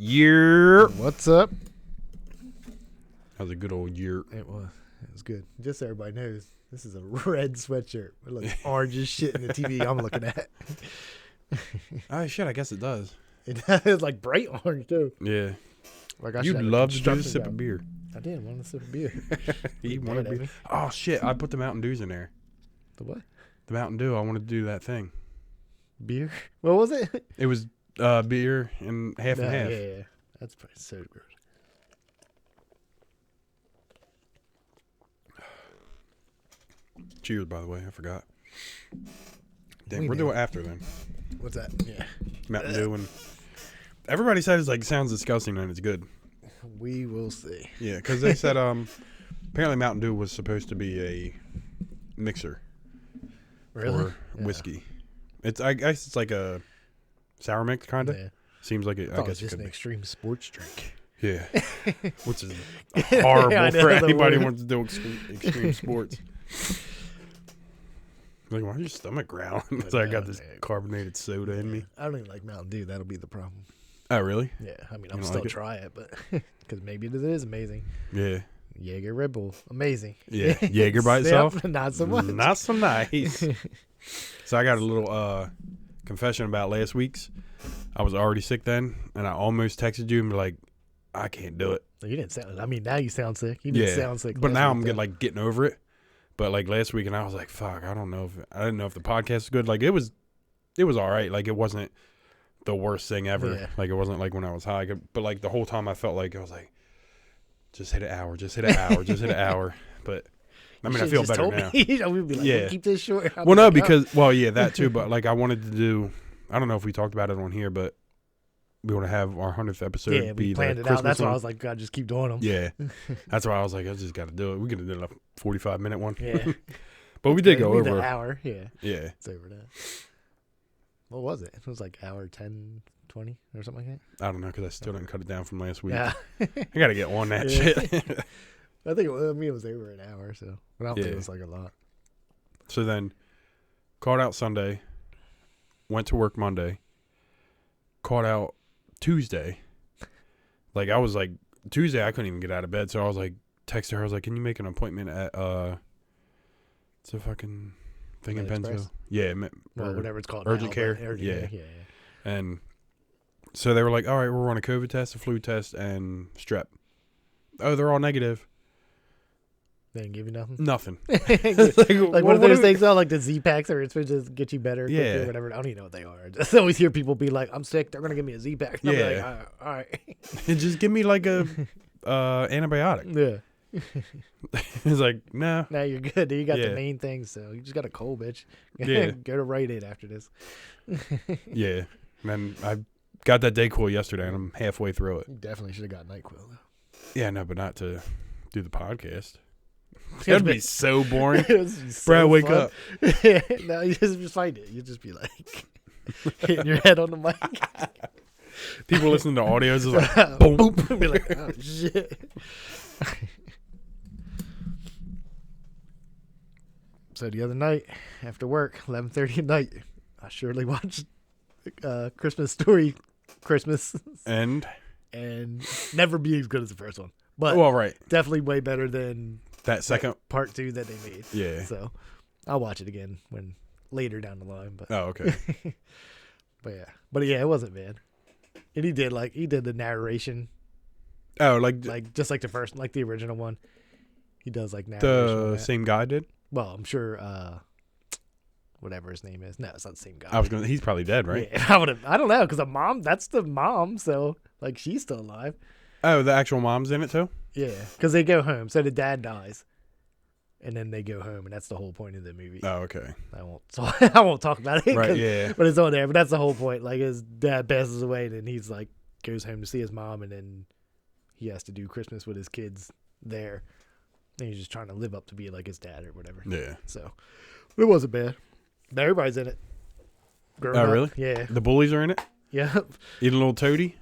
Year. What's up? That was a good old year. It was good. Just so everybody knows, this is a red sweatshirt. It looks orange as shit in the TV I'm looking at. Oh, shit, I guess it does. It's like bright orange, too. Yeah. Like I You'd love to do a sip of beer. I did want to sip of beer. You wanted beer? Oh, shit, I put the Mountain Dews in there. The what? The Mountain Dew, I wanted to do that thing. Beer? What was it? It was beer and half and half. Yeah. That's probably so weird. Cheers, by the way. I forgot. Damn, we're doing after then. What's that? Yeah. Mountain Dew and everybody said it's like sounds disgusting and it's good. We will see. Yeah, because they said apparently Mountain Dew was supposed to be a mixer for whiskey. It's I guess it's like a sour mix kind of. Yeah. Seems like it. I guess it's just it could an be. Extreme sports drink. Yeah, which is horrible for anybody who wants to do extreme sports. Like, why is your stomach growling? So I got this carbonated soda in me. I don't even like Mountain Dew. That'll be the problem. Oh, really? Yeah, I mean, I'll still try it, but because maybe it is amazing. Yeah. Jaeger Red Bull, amazing. Yeah, Jaeger by itself? Not so much. Not so nice. So I got a little confession about last week's. I was already sick then, and I almost texted you and be like, I can't do it. You didn't sound. I mean, now you sound sick. You didn't sound sick. But now I'm getting over it. But like last week, and I was like, fuck, I didn't know if the podcast was good. Like it was all right. Like it wasn't the worst thing ever. Yeah. Like it wasn't like when I was high. But like the whole time I felt like I was like, just hit an hour, just hit an hour, just hit an hour. But I mean, I feel better now. We'd be like, keep this short. Well, no, because that too. But like I wanted to do. I don't know if we talked about it on here, but we want to have our 100th episode. Yeah, we planned it out. That's why I was like, God, just keep doing them. Yeah, that's why I was like, I just got to do it. We could have done a 45-minute one. Yeah, but we did go over an hour. Yeah, it's over that. What was it? It was like hour 10, 20 or something like that. I don't know because I still didn't cut it down from last week. Yeah, I got to get on that shit. I think it was over an hour, so but I don't think it was like a lot. So then, called out Sunday, went to work Monday, called out Tuesday. Like I was like Tuesday I couldn't even get out of bed, so I was like texted her, I was like, can you make an appointment at it's a fucking thing in Pennsylvania? Yeah, whatever it's called. Urgent care. Yeah. And so they were like, all right, we'll run a COVID test, a flu test, and strep. Oh, they're all negative. They didn't give you nothing? Nothing. like one of those things, like the Z-Packs, or it's supposed to get you better, quicker, or whatever. I don't even know what they are. I just always hear people be like, I'm sick, they're going to give me a Z-Pack. And I'll be like, all right. And just give me like a antibiotic. Yeah. It's like, no. Now you're good. You got the main thing, so you just got a cold, bitch. Yeah. Go to Rite Aid after this. Yeah. And I got that Dayquil yesterday, and I'm halfway through it. You definitely should have got NyQuil, though. Yeah, no, but not to do the podcast. That'd be so boring. So Brad, wake up. No, you just find it. You just be like hitting your head on the mic. People listening to audios is like boom. Be like, oh shit. So the other night after work, 11:30 at night, I surely watched Christmas Story Christmas and never be as good as the first one, but definitely way better than that second part 2 that they made. Yeah. So I'll watch it again when later down the line. But okay. but yeah, it wasn't bad. And he did the narration. Oh, like just like the first, like the original one. He does like narration. The same guy did. Well, I'm sure. Whatever his name is. No, it's not the same guy. He's probably dead, right? Yeah, I don't know, because that's the mom, so like she's still alive. Oh, the actual mom's in it too? Yeah, because they go home. So the dad dies, and then they go home, and that's the whole point of the movie. Oh, okay. I won't talk about it. Right, yeah. But it's on there. But that's the whole point. Like his dad passes away, and then he's like goes home to see his mom, and then he has to do Christmas with his kids there. And he's just trying to live up to be like his dad or whatever. Yeah. So it wasn't bad. But everybody's in it. Really? Yeah. The bullies are in it? Yep. Even a little toady?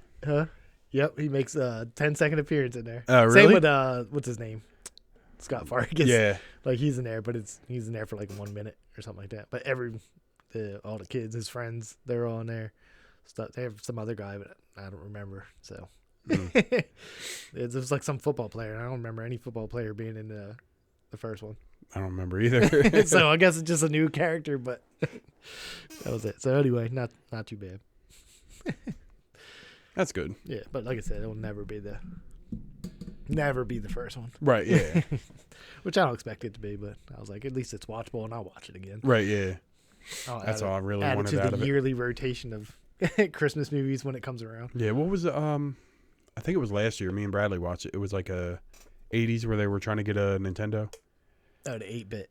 Yep. He makes a 10-second appearance in there. Oh, really? Same with, what's his name? Scott Fargus. Yeah. Like he's in there, but he's in there for like 1 minute or something like that. But all the kids, his friends, they're all in there. stuff. They have some other guy, but I don't remember. So Mm. it was like some football player. And I don't remember any football player being in the first one. I don't remember either. So I guess it's just a new character, but that was it. So anyway, not too bad. That's good. Yeah, but like I said, it'll never be the first one. Right, yeah. Which I don't expect it to be, but I was like, at least it's watchable, and I'll watch it again. Right, yeah. That's all I really wanted wanted to out of the it. yearly rotation of Christmas movies when it comes around. Yeah, what was I think it was last year. Me and Bradley watched it. It was like a 80s where they were trying to get a Nintendo. Oh, the 8-bit.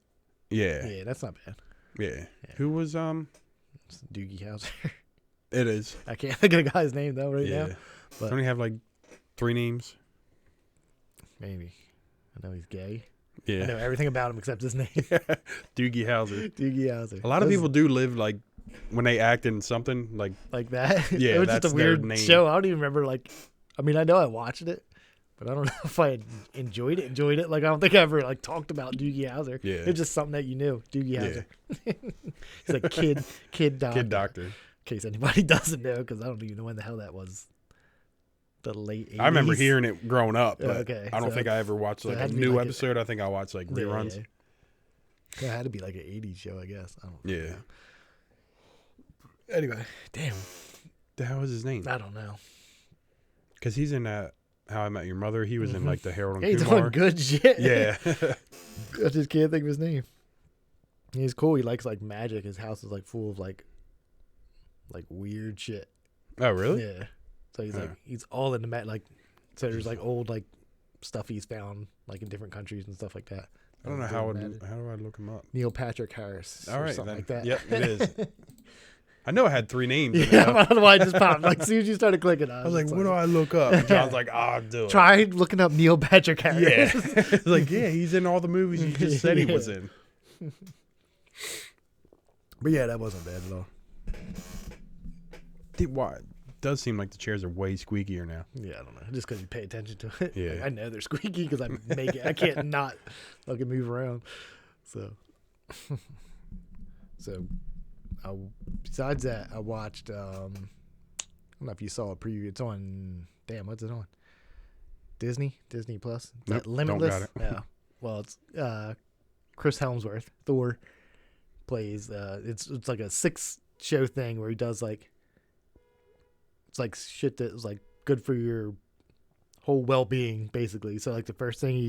Yeah. Yeah, that's not bad. Yeah. Who was It's Doogie Howser. It is. I can't think of the guy's name though now. But Don't he have like 3 names? maybe. I know he's gay. Yeah. I know everything about him except his name. Doogie Howser. Doogie Howser. A lot of people do live like when they act in something like that. Yeah, it was that's just a their weird name. show. I don't even remember I mean, I know I watched it, but I don't know if I enjoyed it. Like I don't think I ever like talked about Doogie Howser. Yeah. It's just something that you knew. Doogie Howser. He's like kid doctor. Kid Doctor. In case anybody doesn't know, because I don't even know when the hell that was. The late 80s. I remember hearing it growing up, but Okay, I don't so think I ever watched so like it a had to be new like episode. I think I watched like reruns. Yeah. It had to be like an 80s show, I guess. I don't know. Yeah. Anyway, damn. The hell is his name? I don't know. Because he's in that How I Met Your Mother. He was in like the Harold and Hey, he's Kumar. doing good shit. Yeah. I just can't think of his name. He's cool. He likes like magic. His house is like full of like weird shit. Oh, really? Yeah. So he's like he's all into like. So there's like old like stuff he's found like in different countries and stuff like that. I don't know how do I look him up? Neil Patrick Harris. All Or right, something then. like that. Yep, it is. I know I had 3 names. in it, Yeah, though. I don't know why it just popped. Like as soon as you started clicking, I was like, what do I look up? And John's like, I'll do it. Try looking up Neil Patrick Harris. Yeah. It's like, yeah, he's in all the movies you just said he was in. But yeah, that wasn't bad at all. Why? It does seem like the chairs are way squeakier now. Yeah, I don't know. Just because you pay attention to it. Yeah. Like, I know they're squeaky because I make it. I can't not fucking move around. So, besides that, I watched. I don't know if you saw a preview. It's on. Damn, what's it on? Disney Plus. Nope, That Limitless. don't got it. No. Well, it's Chris Helmsworth. Thor plays. It's like a 6-show thing where he does like. It's like shit that is like good for your whole well-being, basically. So like the first thing he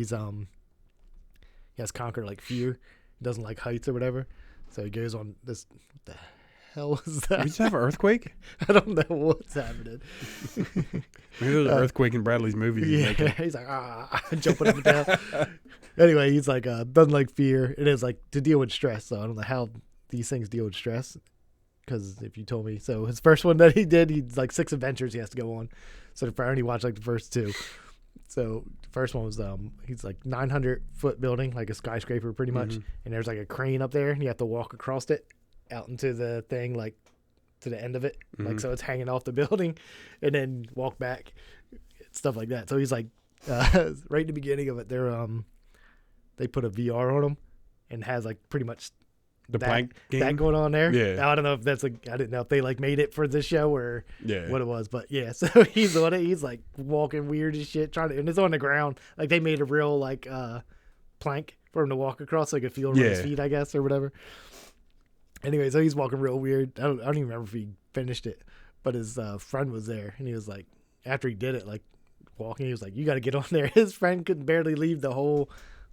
has conquered like fear. He doesn't like heights or whatever. So he goes on this. What the hell was that? Did we just have an earthquake? I don't know what's happening. Maybe there was an earthquake in Bradley's movie. Yeah, he's like jumping up and down. Anyway, he's like doesn't like fear. It is like to deal with stress. So I don't know how these things deal with stress. Because if you told me, so his first one that he did, he's like 6 adventures he has to go on. So I only watched like the first 2. So the first one was he's like 900-foot building, like a skyscraper pretty much, and there's like a crane up there, and you have to walk across it out into the thing, like to the end of it, like so it's hanging off the building, and then walk back, stuff like that. So he's like, right in the beginning of it, they put a VR on him, and has like pretty much. The plank game? That going on there. Yeah. Now, I don't know if that's I didn't know if they like made it for the show or Yeah. what it was, but yeah. So he's on it. He's like walking weird as shit, and it's on the ground. Like they made a real like plank for him to walk across, so he could feel it on his feet, I guess, or whatever. Anyway, so he's walking real weird. I don't even remember if he finished it, but his friend was there, and he was like, after he did it, like walking, he was like, "You got to get on there." His friend couldn't barely leave the whole.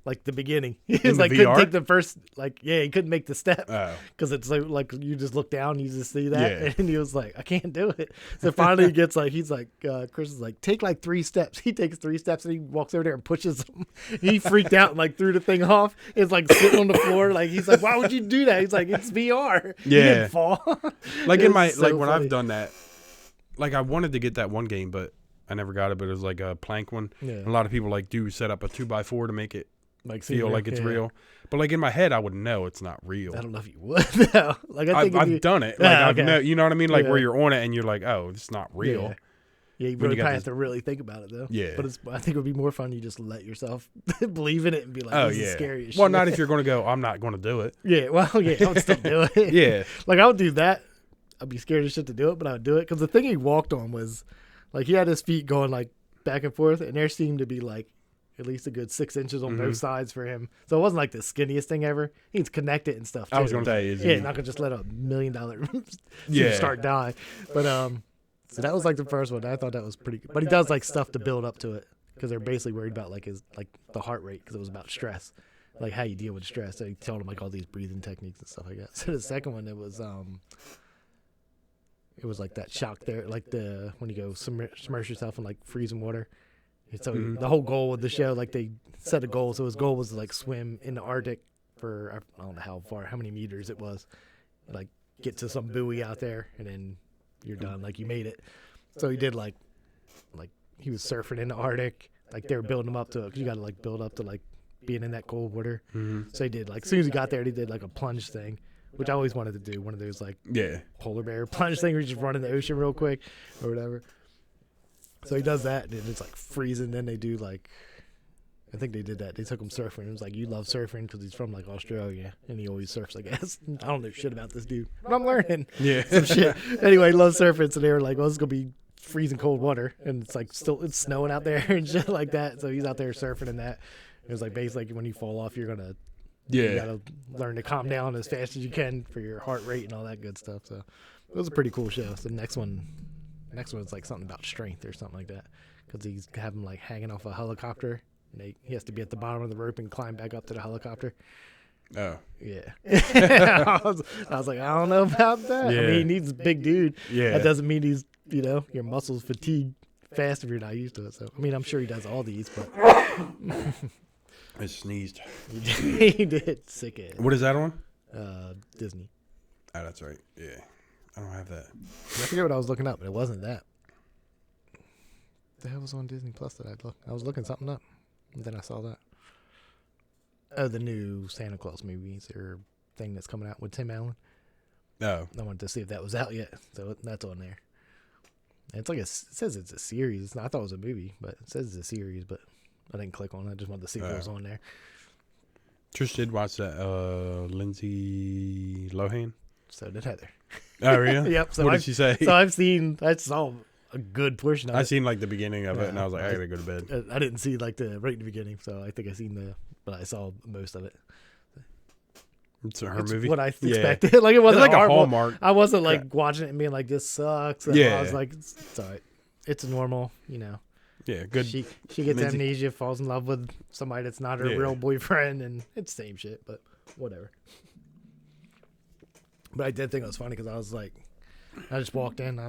Like the beginning, he was like couldn't take the first he couldn't make the step because it's like you just look down, you just see that, and he was like, I can't do it. So finally, he gets like he's like Chris is like take like 3 steps. He takes 3 steps and he walks over there and pushes them. He freaked out and like threw the thing off. It's like sitting on the floor. Like he's like, why would you do that? He's like, it's VR. Yeah, he didn't fall. Like in my so like when funny. I've done that, like I wanted to get that one game, but I never got it. But it was like a plank one. Yeah. A lot of people like do set up a 2x4 to make it. Like Feel like it's real, but like in my head, I would know it's not real. I don't know if you would. No. Like I think I've done it. Like I've okay. you know what I mean? Like where Yeah. you're on it and you're like, oh, it's not real. Yeah, you When really you got kind of this- have to really think about it though. Yeah. But I think it would be more fun you just let yourself believe in it and be like, Oh this is yeah. scary as Well, shit. not if you're going to go. I'm not going to do it. Yeah, well, yeah, I would still do it. Yeah. Like I would do that, I'd be scared as shit to do it, but I would do it because the thing he walked on was like he had his feet going like back and forth, and there seemed to be like at least a good 6 inches on both sides for him. So it wasn't like the skinniest thing ever. He's connected and stuff too. I was gonna say, not gonna just let a $1 million Yeah. start die. But so that was like the first one. I thought that was pretty good. But he does like stuff to build up to it because they're basically worried about like his like the heart rate because it was about stress, like how you deal with stress. So he told him like all these breathing techniques and stuff like that. So the second one it was like that shock there, like the when you go submerge yourself in like freezing water. So the whole goal of the show, like they set a goal. So his goal was to like swim in the Arctic for I don't know how many meters it was, like get to some buoy out there, and then you're done. Like you made it. So he did like he was surfing in the Arctic. Like they were building him up to it because you got to like build up to like being in that cold water. So he did like as soon as he got there, he did like a plunge thing, which I always wanted to do. One of those like polar bear plunge thing where you just run in the ocean real quick or whatever. So he does that, and it's like freezing. Then they do like, I think they did that. They took him surfing. It was like, you love surfing because he's from like Australia, and he always surfs, I guess. I don't know shit about this dude, but I'm learning some shit. Anyway, he loves surfing, so they were like, well, this is gonna be freezing cold water, and it's like it's snowing out there and shit like that. So he's out there surfing in that. It was like basically when you fall off, you gotta learn to calm down as fast as you can for your heart rate and all that good stuff. So it was a pretty cool show. So the next one's like something about strength or something like that, because he's having like hanging off a helicopter, and he has to be at the bottom of the rope and climb back up to the helicopter. Oh yeah. I was like, I don't know about that. I mean, he's a big dude. That doesn't mean he's your muscles fatigue fast if you're not used to it. So I mean, I'm sure he does all these, but I sneezed. He did. Sick ass. What is that on? Disney. Oh, that's right. Yeah, I don't have that. I forget what I was looking up, but it wasn't that. The hell was on Disney Plus that I was looking something up, and then I saw that. Oh, the new Santa Claus movies or thing that's coming out with Tim Allen. Oh, I wanted to see if that was out yet, so that's on there. And it's like it says it's a series. I thought it was a movie, but it says it's a series, but I didn't click on it. I just wanted to see if it was on there. Trish did watch that Lindsay Lohan. So did Heather. Oh, really? Yep. So what did she say? So I saw a good portion of it. I seen like the beginning of it, and I was like, I gotta go to bed. I didn't see like right in the beginning, so I think but I saw most of it. It's her movie. What I expected. Like it wasn't like a Hallmark. I wasn't like watching it and being like, this sucks. And I was like, it's all right. It's normal, Yeah, good. She gets amnesia, falls in love with somebody that's not her real boyfriend, and it's the same shit, but whatever. But I did think it was funny because I was like, I just walked in,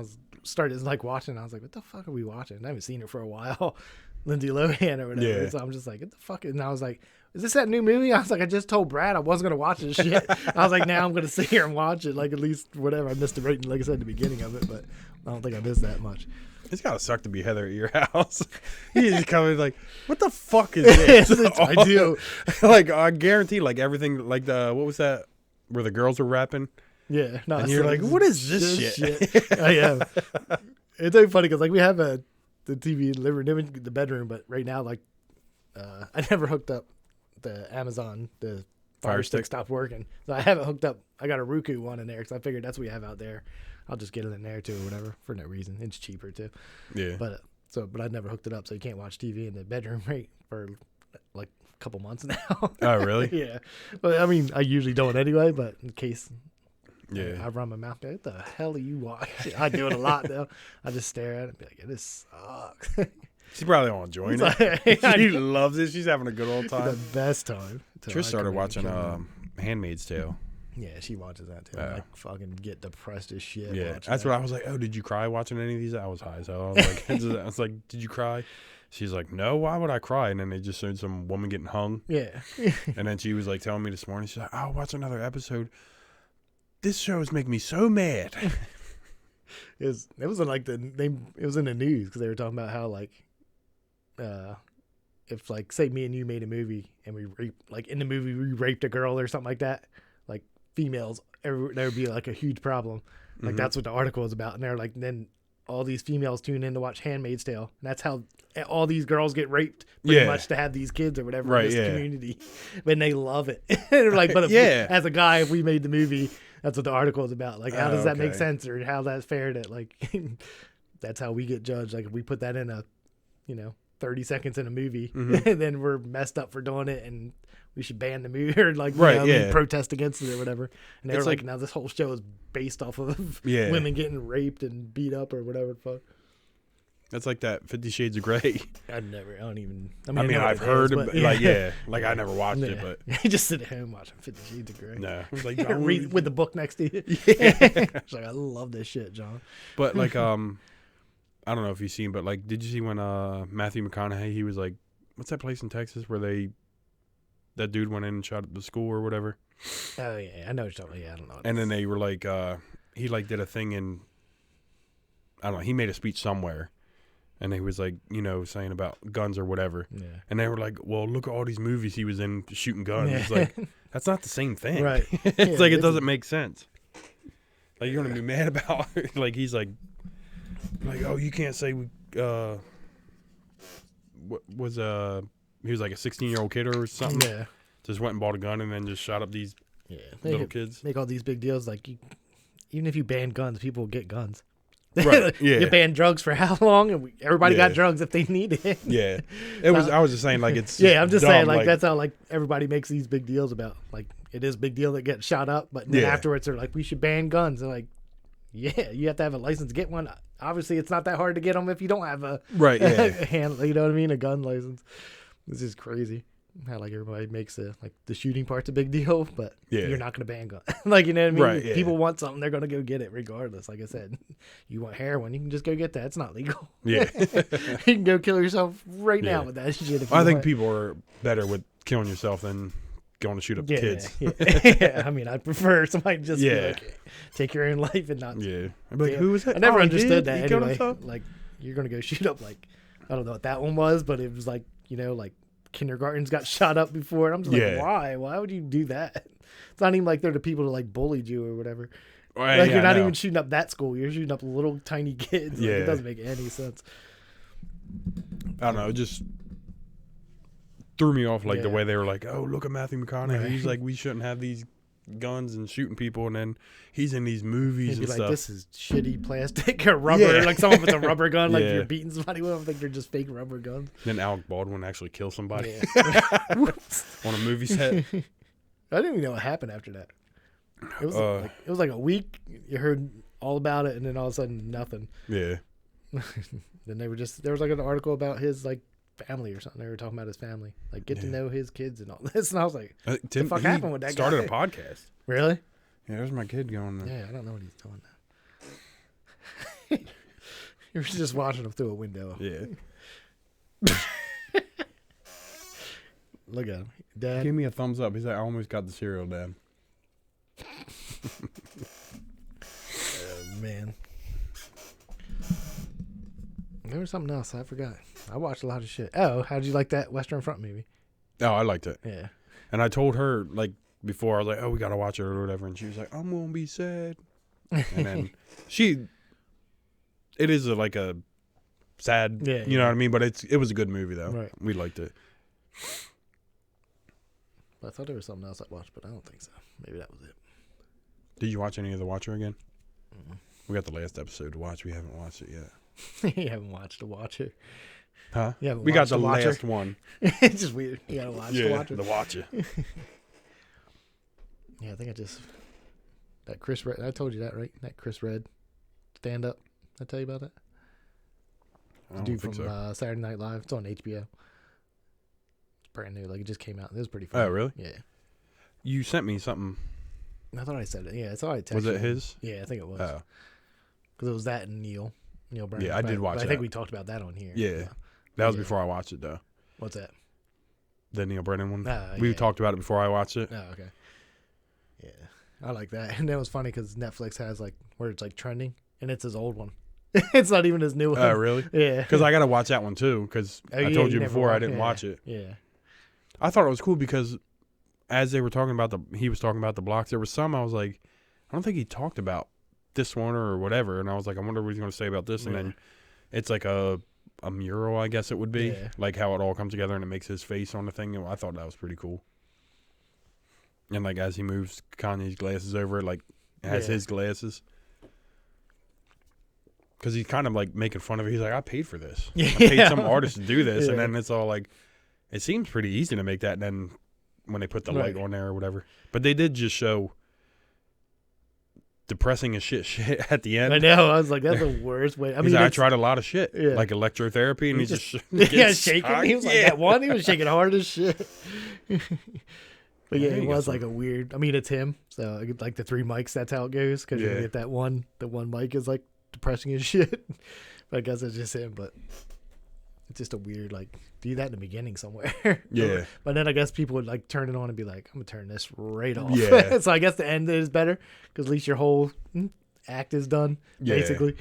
started like watching, I was like, what the fuck are we watching? I haven't seen her for a while. Lindsay Lohan or whatever. Yeah. So I'm just like, what the fuck? And I was like, is this that new movie? I was like, I just told Brad I wasn't going to watch this shit. I was like, now I'm going to sit here and watch it. Like, at least whatever. I missed it right, like I said, at the beginning of it, but I don't think I missed that much. It's gotta suck to be Heather at your house. You just come in like, what the fuck is this? I do. Like, I guarantee, like everything, like what was that, where the girls were rapping? Yeah. No, and you're like, what is this shit? I am. It's really funny because like we have the TV in the living room, the bedroom, but right now, like, I never hooked up the Amazon, the Fire Stick stopped working. So I haven't hooked up. I got a Roku one in there because I figured that's what we have out there. I'll just get it in there too or whatever for no reason. It's cheaper too. Yeah. But I never hooked it up, so you can't watch TV in the bedroom right for like a couple months now. Oh, really? Yeah. But I mean, I usually don't anyway, but in case I run my mouth, what the hell are you watching? I do it a lot though. I just stare at it and be like, this sucks. She probably won't join it. She loves it. She's having a good old time. The best time. Trish started watching Handmaid's Tale. Yeah, she watches that too. I fucking get depressed as shit. Yeah, that's what I was like. Oh, did you cry watching any of these? I was high, so I was like, did you cry? She's like, no. Why would I cry? And then they just showed some woman getting hung. Yeah. And then she was like telling me this morning. She's like, I'll watch another episode. This show is making me so mad. It was in like it was in the news because they were talking about how like, if like say me and you made a movie and we in the movie we raped a girl or something like that, like females, there would be like a huge problem. Like that's what the article was about, and they're like, then all these females tune in to watch Handmaid's Tale, and that's how all these girls get raped pretty much to have these kids or whatever in this community. And they love it. They're like, but as a guy, if we made the movie, That's what the article is about. Like, how does that make okay. sense, or how that's fair to like? That's how we get judged. Like, if we put that in a, 30 seconds in a movie, and then we're messed up for doing it, and we should ban the movie or like, protest against it or whatever. And they were like, now this whole show is based off of women getting raped and beat up or whatever the fuck. That's like that 50 Shades of Grey. I don't even. I mean I've heard, but I never watched it, but you just sit at home watching 50 Shades of Grey. No, I was like, read with the book next to you. It's like, I love this shit, John. But like, I don't know if you've seen, but like, did you see when Matthew McConaughey, he was like, what's that place in Texas where that dude went in and shot up the school or whatever? Oh yeah, I know what you're talking about. Yeah, I don't know. And then they were like, he like did a thing in, I don't know, he made a speech somewhere. And he was like, saying about guns or whatever. Yeah. And they were like, well, look at all these movies he was in shooting guns. Yeah. It's like, that's not the same thing. Right. It's like, it doesn't make sense. Like, you're going to be mad about it. Like, he's like, oh, you can't say, what was, he was like a 16-year-old kid or something. Yeah. Just went and bought a gun and then just shot up these little kids. Make all these big deals. Like, even if you ban guns, people will get guns. Right. Yeah. You banned drugs for how long? And everybody got drugs if they needed it. Yeah. It was. I was just saying, like, it's. I'm just saying, like, that's how like everybody makes these big deals about. Like, it is a big deal that gets shot up, but then afterwards they're like, we should ban guns. And like, yeah, you have to have a license to get one. Obviously, it's not that hard to get them if you don't have a you know what I mean, a gun license. This is crazy. How like everybody makes the shooting part's a big deal, but you're not going to ban guns. Like, you know what I mean? Right, yeah. People want something, they're going to go get it regardless. Like I said, you want heroin, you can just go get that. It's not legal. Yeah. You can go kill yourself right now with that shit. If you think people are better with killing yourself than going to shoot up kids. Yeah. I mean, I prefer somebody just be like, take your own life and not. Yeah. I'd be like, who was that? I never understood that anyway. Like, you're going to go shoot up, like, I don't know what that one was, but it was like, like, kindergartens got shot up before. I'm just like, why? Why would you do that? It's not even like they're the people that like bullied you or whatever. Right, like, you're not even shooting up that school. You're shooting up little tiny kids. Like, it doesn't make any sense. I don't know. It just threw me off, like the way they were like, oh, look at Matthew McConaughey. Right. He's like, we shouldn't have these guns and shooting people, and then he's in these movies and like, stuff. This is shitty plastic or rubber. Like, someone with a rubber gun. Like, if you're beating somebody with them, I think they're just fake rubber guns. Then Alec Baldwin actually killed somebody on a movie set. I didn't even know what happened after that. It was like a week. You heard all about it, and then all of a sudden nothing. Yeah. Then there was like an article about his like family or something. They were talking about his family, like get to know his kids and all this. And I was like, what the fuck happened with that guy? Started a podcast. Really? Yeah, there's my kid going there. Yeah, I don't know what he's doing now. You're just watching him through a window. Yeah. Look at him. Dad. Give me a thumbs up. He's like, I almost got the cereal, Dad. Oh, man. There was something else. I forgot. I watched a lot of shit. Oh, how did you like that Western Front movie? Oh, I liked it. Yeah. And I told her, like, before, I was like, oh, we got to watch it or whatever. And she was like, I'm going to be sad. And then it is like a sad, you know what I mean? But it was a good movie, though. Right. We liked it. I thought there was something else I watched, but I don't think so. Maybe that was it. Did you watch any of The Watcher again? Mm-hmm. We got the last episode to watch. We haven't watched it yet. You haven't watched The Watcher. Huh? We got the last one. It's just weird. You gotta watch The Watcher. The Watcher. Yeah, I think that Chris Red, I told you that, right? That Chris Red stand-up. Did I tell you about that? I don't think so. Saturday Night Live. It's on HBO. It's brand new. Like, it just came out. It was pretty fun. Oh, really? Yeah. You sent me something. I thought I said it. Yeah, it's all right. Was it his? Yeah, I think it was. Oh. Because it was that and Neil Brennan. Yeah, I did watch that. I think we talked about that on here. Yeah. That was before I watched it, though. What's that? The Neil Brennan one. We talked about it before I watched it. Oh, okay. Yeah. I like that. And that was funny because Netflix has, like, where it's, like, trending, and it's his old one. It's not even his new one. Oh, really? Yeah. Because I got to watch that one, too, because I told you before I didn't watch it. Yeah. I thought it was cool because as they were talking about he was talking about the blocks, there was some I was like, I don't think he talked about this one or whatever. And I was like, I wonder what he's going to say about this. And then it's like a mural, I guess it would be. Yeah. Like how it all comes together and it makes his face on the thing. And I thought that was pretty cool. And like as he moves Kanye's glasses over, like It has his glasses. Because he's kind of like making fun of it. He's like, I paid for this. I paid some artist to do this. And then it's all like, it seems pretty easy to make that. And then when they put the light on there or whatever. But they did just show depressing as shit at the end. I know. I was like, that's the worst way. I mean, I tried a lot of shit. Like electrotherapy. And he just shaking. He was like that one. He was shaking hard as shit. But yeah, it was like a weird. I mean, it's him. So like the 3 mics, that's how it goes. Because you get that one. The one mic is like depressing as shit. But I guess it's just him. But it's just a weird, like, do that in the beginning somewhere. Yeah. But then I guess people would like turn it on and be like, I'm going to turn this right off. Yeah. So I guess the end is better because at least your whole act is done, basically.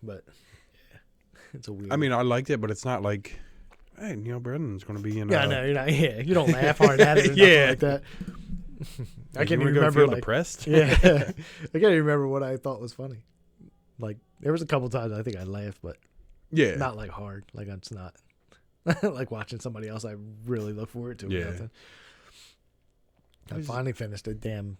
But yeah, it's a weird. I mean, I liked it, but it's not like, hey, Neil Brendan's going to be in. Yeah, no, you're not. Yeah, you don't laugh hard at it or nothing like that. I can't even remember. Feel depressed? Yeah, I can't even remember what I thought was funny. Like there was a couple times I think I laughed, but not like hard. Like it's not like watching somebody else. I really look forward to it. Yeah. I finally finished a damn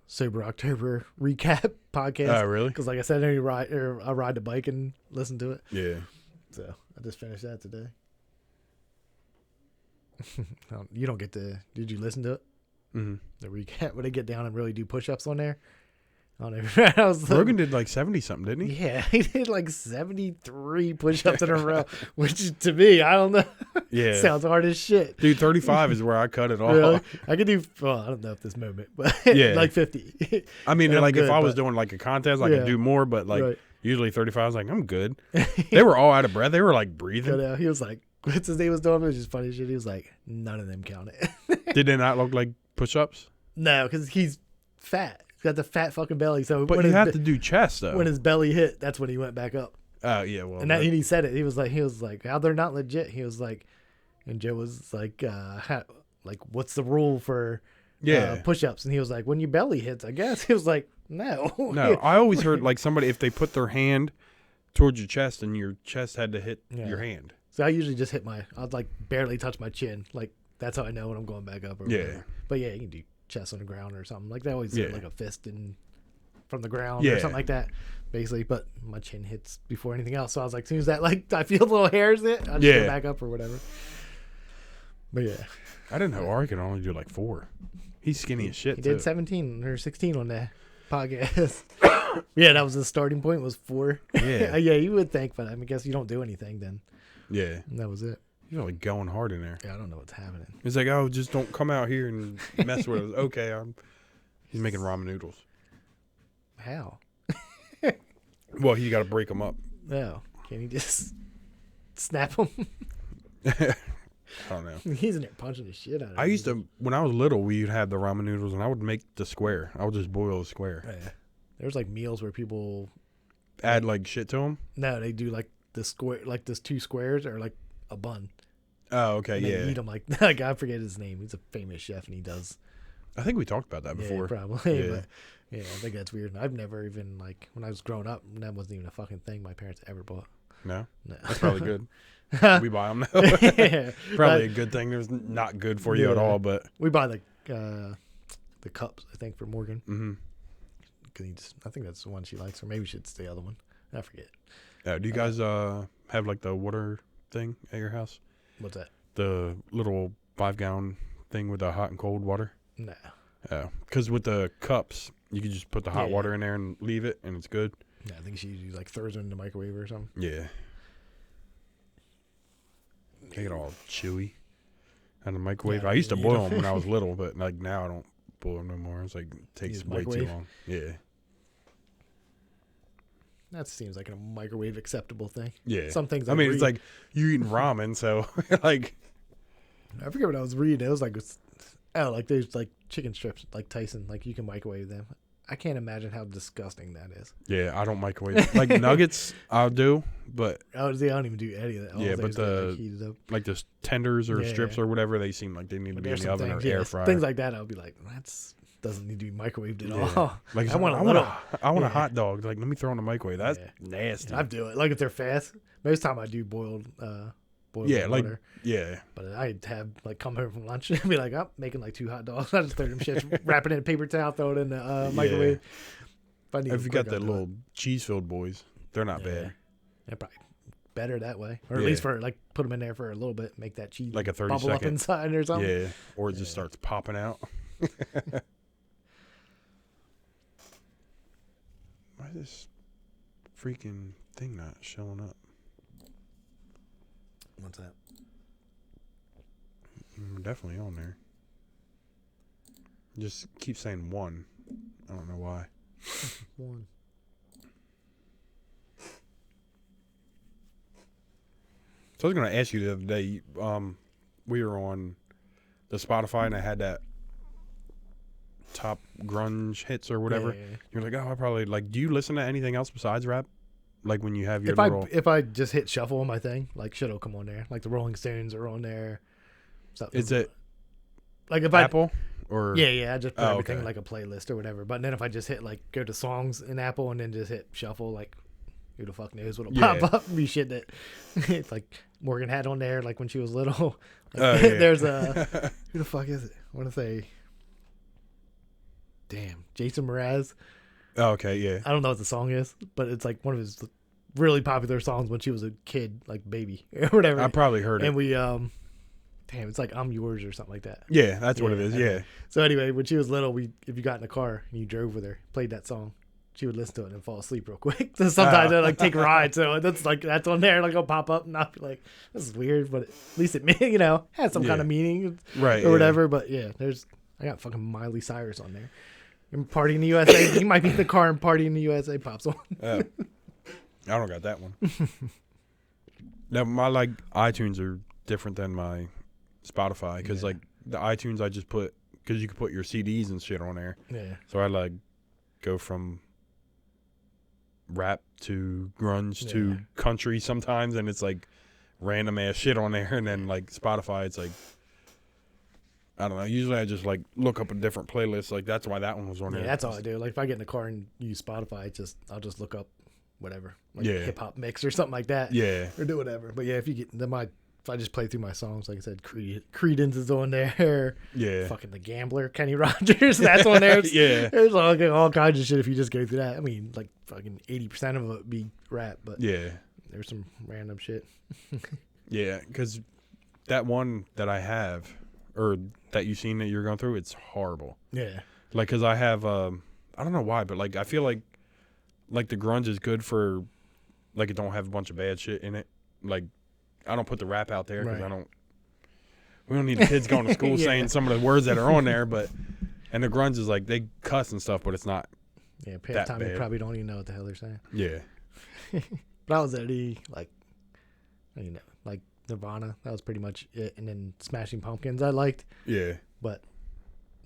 Sober October recap podcast. Oh, really? Because like I said, I ride the bike and listen to it. Yeah. So I just finished that today. You don't get to. Did you listen to it? Mm-hmm. The recap where they get down and really do push-ups on there. I don't know. Rogan did like 70 something, didn't he? Yeah, he did like 73 push-ups in a row, which to me, I don't know. Yeah, sounds hard as shit. Dude, 35 is where I cut it off. Really? I could do. Well, I don't know if this moment, but like 50. I mean, like if I was doing like a contest, I could do more, but like usually 35, I was like, I'm good. They were all out of breath. They were like breathing. He was like, what's his name was doing? It was just funny shit. He was like, none of them counted. Did they not look like push-ups? No, because he's fat. He's got the fat fucking belly. So, but you have to do chest though. When his belly hit, that's when he went back up. Oh yeah, well, and he said it. He was like, how they're not legit. He was like, and Joe was like, what's the rule for push-ups? And he was like, when your belly hits, I guess. He was like, no. I always heard like somebody if they put their hand towards your chest and your chest had to hit your hand. So I usually just I'd like barely touch my chin. Like that's how I know when I'm going back up. Or whatever. But yeah, you can do chest on the ground or something. Like they always do like a fist from the ground or something like that, basically. But my chin hits before anything else. So I was like, as soon as that like I feel little hairs in it, I'll just go back up or whatever. But yeah, I didn't know Ari could only do like 4. He's skinny as shit. He did 17 or 16 on the podcast. Yeah, that was the starting point. Was 4. Yeah, yeah. You would think, but I mean, I guess you don't do anything then. Yeah, and that was it. You're like going hard in there. Yeah, I don't know what's happening. It's like, oh, just don't come out here and mess with us. Okay, he's making ramen noodles. How? Well, you got to break them up. No, can he just snap them? I don't know. He's in there punching the shit out of I used to, when I was little, we'd have the ramen noodles, and I would make the square. I would just boil the square. Yeah. There's like meals where people add like shit to them. No, they do like the square, like this 2 squares or like a bun. Oh, okay, and yeah. Eat them like I forget his name. He's a famous chef, and he does. I think we talked about that before. Yeah, probably. Yeah. But yeah, I think that's weird. I've never even like when I was growing up, that wasn't even a fucking thing my parents ever bought. No, that's probably good. We buy them now. Probably a good thing. There's not good for you at all, but we buy the cups. I think for Morgan. Mm-hmm. Cause I think that's the one she likes, or maybe it's the other one. I forget. Do you guys have like the water thing at your house? What's that? The little 5-gallon thing with the hot and cold water? No. Oh, because with the cups, you can just put the hot water in there and leave it, and it's good. Yeah, I think she usually like throws it in the microwave or something. Yeah. They get all chewy in the microwave. I used to boil them when I was little, but like now I don't boil them no more. It's like it takes way too long. Yeah. That seems like a microwave acceptable thing. Yeah. Some things I mean, it's like you eating ramen, so like. I forget what I was reading. It was like, like there's like chicken strips, like Tyson, like you can microwave them. I can't imagine how disgusting that is. Yeah, I don't microwave. Like nuggets, I'll do, but. I don't even do any of that. Yeah, but like the tenders or strips or whatever, they seem like they need to be in the oven or air fryer. Things like that, I'll be like, doesn't need to be microwaved at all. Like I want a hot dog. Like let me throw in the microwave. That's nasty. I do it. Like if they're fast. Most time I do boiled boil Yeah, like water. yeah. But I'd have like come home from lunch and be like, I'm making like 2 hot dogs. I just throw them shits, wrap it in a paper towel, throw it in the microwave. If you got the little cheese filled boys, they're not bad. They're probably better that way, or at least for like put them in there for a little bit, make that cheese like a 30 bubble second up inside or something. Yeah, or it just starts popping out. Why is this freaking thing not showing up? What's that? We're definitely on there. Just keep saying 1. I don't know why. 1. So I was gonna ask you the other day. We were on the Spotify and I had that top grunge hits or whatever. Yeah. You're like, oh, I probably like. Do you listen to anything else besides rap? Like when you have your if I just hit shuffle on my thing, like shit'll come on there. Like the Rolling Stones are on there. Something. Is it like if Apple or I just put everything okay. like a playlist or whatever. But then if I just hit like go to songs in Apple and then just hit shuffle, like who the fuck knows what'll pop up? Be shit that it's like Morgan had on there like when she was little. Like, there's a who the fuck is it? I want to say, damn, Jason Mraz. Oh, okay, yeah. I don't know what the song is, but it's like one of his really popular songs when she was a kid, like baby or whatever. I probably heard it. And we, damn, it's like I'm Yours or something like that. Yeah, that's what it is. Okay. Yeah. So anyway, when she was little, if you got in a car and you drove with her, played that song, she would listen to it and fall asleep real quick. So sometimes I like take a ride, so that's on there, like I'll pop up and I'll be like, this is weird, but at least it has some kind of meaning, right, or whatever. But yeah, I got fucking Miley Cyrus on there. And Party in the USA. You might be in the car and Party in the USA pops on. I don't got that one. Now my like iTunes are different than my Spotify because like the iTunes I just put because you can put your CDs and shit on there. Yeah. So I like go from rap to grunge to country sometimes, and it's like random ass shit on there, and then like Spotify, it's like. I don't know. Usually I just like look up a different playlist. Like that's why that one was on there. Yeah, that's all I do. Like if I get in the car and use Spotify, I'll just look up whatever, like hip hop mix or something like that. Yeah, or do whatever. But yeah, if I just play through my songs, like I said, Creedence is on there. Yeah, fucking The Gambler, Kenny Rogers, that's on there. Yeah, there's all kinds of shit if you just go through that. I mean, like fucking 80% of it would be rap, but yeah, there's some random shit. Yeah, because that one that I have. Or that you've seen that you're going through, it's horrible. Yeah. Like, because I have, I don't know why, but, like, I feel like the grunge is good for, like, it don't have a bunch of bad shit in it. Like, I don't put the rap out there because we don't need the kids going to school saying some of the words that are on there, and the grunge is, like, they cuss and stuff, but it's not half the time you probably don't even know what the hell they're saying. Yeah. But I was already, like, like, Nirvana, that was pretty much it, and then Smashing Pumpkins I liked, but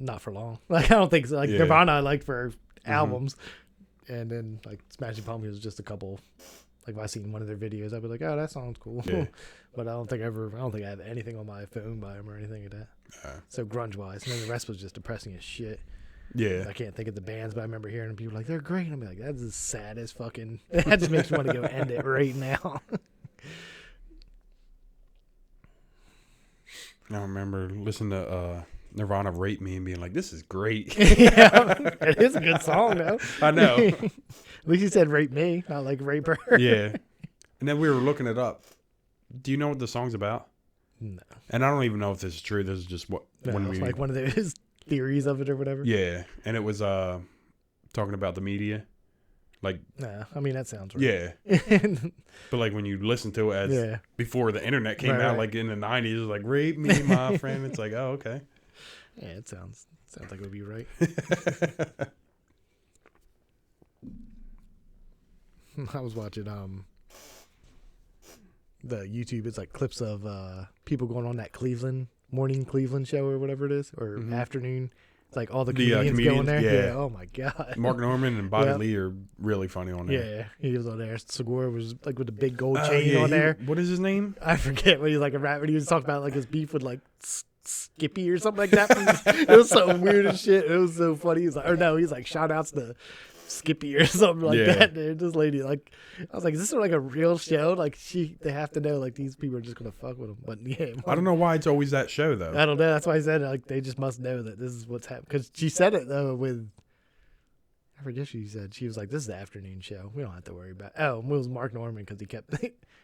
not for long. Like I don't think so. Like Nirvana I liked for albums, and then like Smashing Pumpkins was just a couple. Like if I seen one of their videos, I'd be like, oh, that sounds cool. But I don't think I have anything on my phone by them or anything like that. So grunge wise, and then the rest was just depressing as shit. Yeah, I can't think of the bands, but I remember hearing people like they're great. And I'm like, that's the saddest fucking. That just makes me want to go end it right now. I remember listening to Nirvana Rape Me and being like, this is great. Yeah, it is a good song, though. I know. At least you said rape me, not like rape her. Yeah. And then we were looking it up. Do you know what the song's about? No. And I don't even know if this is true. This is just like one of those theories of it or whatever. Yeah. And it was talking about the media. Like, I mean, that sounds right. Yeah. But like when you listen to it as before the internet came out, like in the 90s, it was like, rape me, my friend. It's like, oh, okay. Yeah, it sounds like it would be right. I was watching the YouTube. It's like clips of people going on that morning Cleveland show or whatever it is, or afternoon. It's like all the comedians going there. Yeah. Oh my god. Mark Norman and Bobby Lee are really funny on there. Yeah, he was on there. Segura was like with the big gold chain on there. What is his name? I forget. But he's like a rapper. He was talking about like his beef with like Skippy or something like that. It was so weird as shit. It was so funny. He's like, he's like, shout outs to Skippy or something like Yeah. that, dude. This lady, like, I was like, is this like a real show? Like, they have to know, like, these people are just gonna fuck with them. But yeah, I don't know why it's always that show though. I don't know. That's why I said, like, they just must know that this is what's happening. Because she said it though with, I forget what she said. She was like, this is the afternoon show. We don't have to worry about. Oh, it was Mark Norman because he kept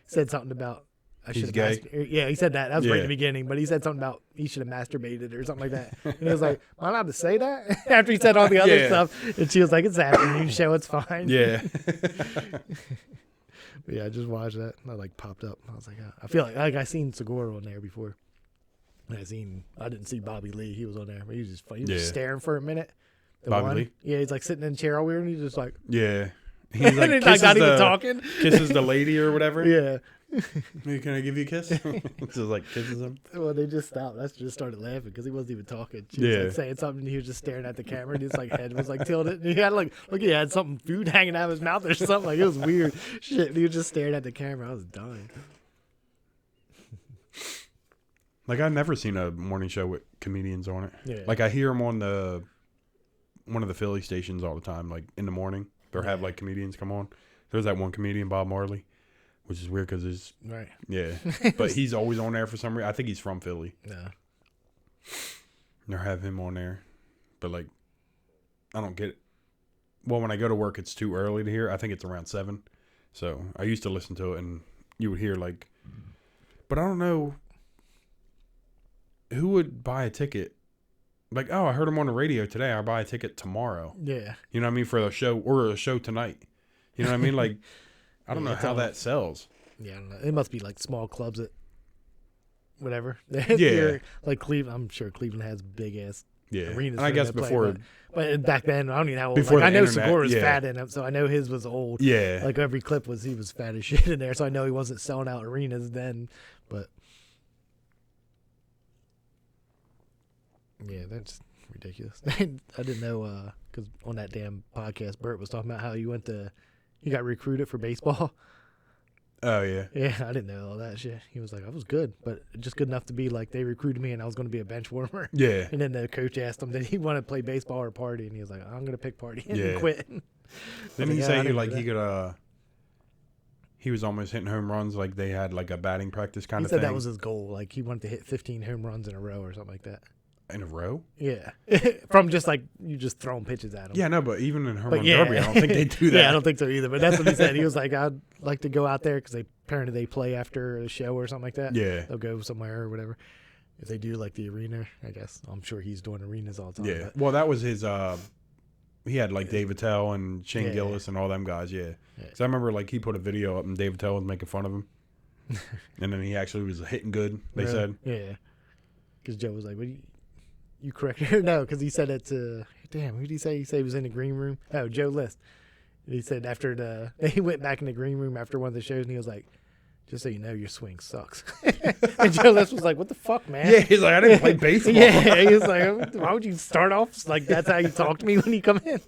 said something about. He's gay. Yeah, he said that. That was right in Yeah. the beginning, but he said something about he should have masturbated or something like that. And he was like, am I allowed to say that? After he said all the other Yeah. stuff. And she was like, it's the afternoon show. It's fine. Yeah. But yeah, I just watched that. And I like popped up. I was like, I feel like I seen Segura on there before. I didn't see Bobby Lee. He was on there. But he was just funny. He was just staring for a minute. Bobby Lee? Yeah, he's like sitting in a chair all weird and he's just like, Yeah. He's like, and he's like not even talking. kisses the lady or whatever. Yeah. Hey, can I give you a kiss? Just like kisses him. Well, they just stopped. I just started laughing because he wasn't even talking. She was like saying something. And he was just staring at the camera, and his like head was like tilted. And he had like he had something food hanging out of his mouth or something. Like it was weird shit. And he was just staring at the camera. I was dying. Like I've never seen a morning show with comedians on it. Yeah. Like I hear them on one of the Philly stations all the time. Like in the morning, they'll have like comedians come on. There's that one comedian, Bob Marley. Which is weird because it's Right. yeah, but he's always on there for some reason. I think he's from Philly. Yeah. They have him on there, but like, I don't get it. Well, when I go to work, it's too early to hear. I think it's around 7, so I used to listen to it, and you would hear like, but I don't know who would buy a ticket. Like, oh, I heard him on the radio today. I'll buy a ticket tomorrow. Yeah. You know what I mean, for a show or a show tonight. You know what I mean, like. I don't know how that sells. Yeah, I don't know. It must be like small clubs at whatever. Yeah. Like Cleveland. I'm sure Cleveland has big ass arenas. And I guess play, before, but back then I don't even know how old. Before like, I know internet, Segura was fat in him, so I know his was old. yeah, Like every clip he was fat as shit in there, so I know he wasn't selling out arenas then. But yeah, that's ridiculous. I didn't know because on that damn podcast, Bert was talking about how you got recruited for baseball. oh yeah, Yeah, I didn't know all that shit. He was like, I was good, but just good enough to be like, they recruited me and I was going to be a bench warmer. yeah. And then the coach asked him, did he want to play baseball or party? And he was like, I'm going to pick party and Yeah. quit. Didn't he Yeah, I say didn't like know he could he was almost hitting home runs, like they had like a batting practice kind He of said thing that was his goal. Like he wanted to hit 15 home runs in a row or something like that. in a row. Yeah. From just like, you just throwing pitches at him. Yeah, no, but even in home But run yeah. derby, I don't think they do that. Yeah, I don't think so either. But that's what he said. He was like, I'd like to go out there because apparently they play after a show or something like that. Yeah, They'll go somewhere or whatever. If they do like the arena, I guess. I'm sure he's doing arenas all the time. yeah. But Well, that was his. He had like Dave Attell and Shane Yeah. Gillis and all them guys. Yeah, Yeah. because I remember like he put a video up and Dave Attell was making fun of him, and then he actually was hitting good. They Really? said. Yeah. Because Joe was like, what you correct her? No, because he said it to, damn, who did he say? He said he was in the green room. Oh, Joe List. And he said he went back in the green room after one of the shows and he was like, just so you know, your swing sucks. And Joe List was like, what the fuck, man? Yeah, he's like, I didn't play baseball. Yeah, he was like, why would you start off like that's how you talk to me when you come in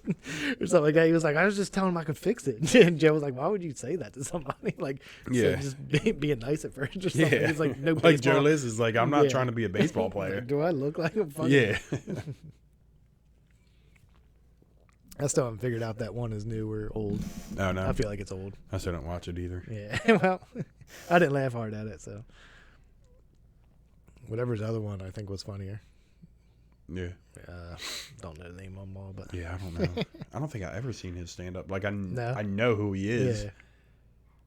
or something like that? He was like, I was just telling him I could fix it. And Joe was like, why would you say that to somebody? Like, Yeah. just being nice at first or something. Yeah, He's like, no like baseball. Joe Liz is like, I'm not Yeah. trying to be a baseball player. Do I look like a fucking? Yeah, I still haven't figured out that one is new or old. oh no, I feel like it's old. I still don't watch it either. Yeah. Well, I didn't laugh hard at it, so whatever's the other one I think was funnier. Yeah, Don't know the name of them all, but yeah, I don't know. I don't think I ever seen his stand up. Like I No. know who he is. yeah.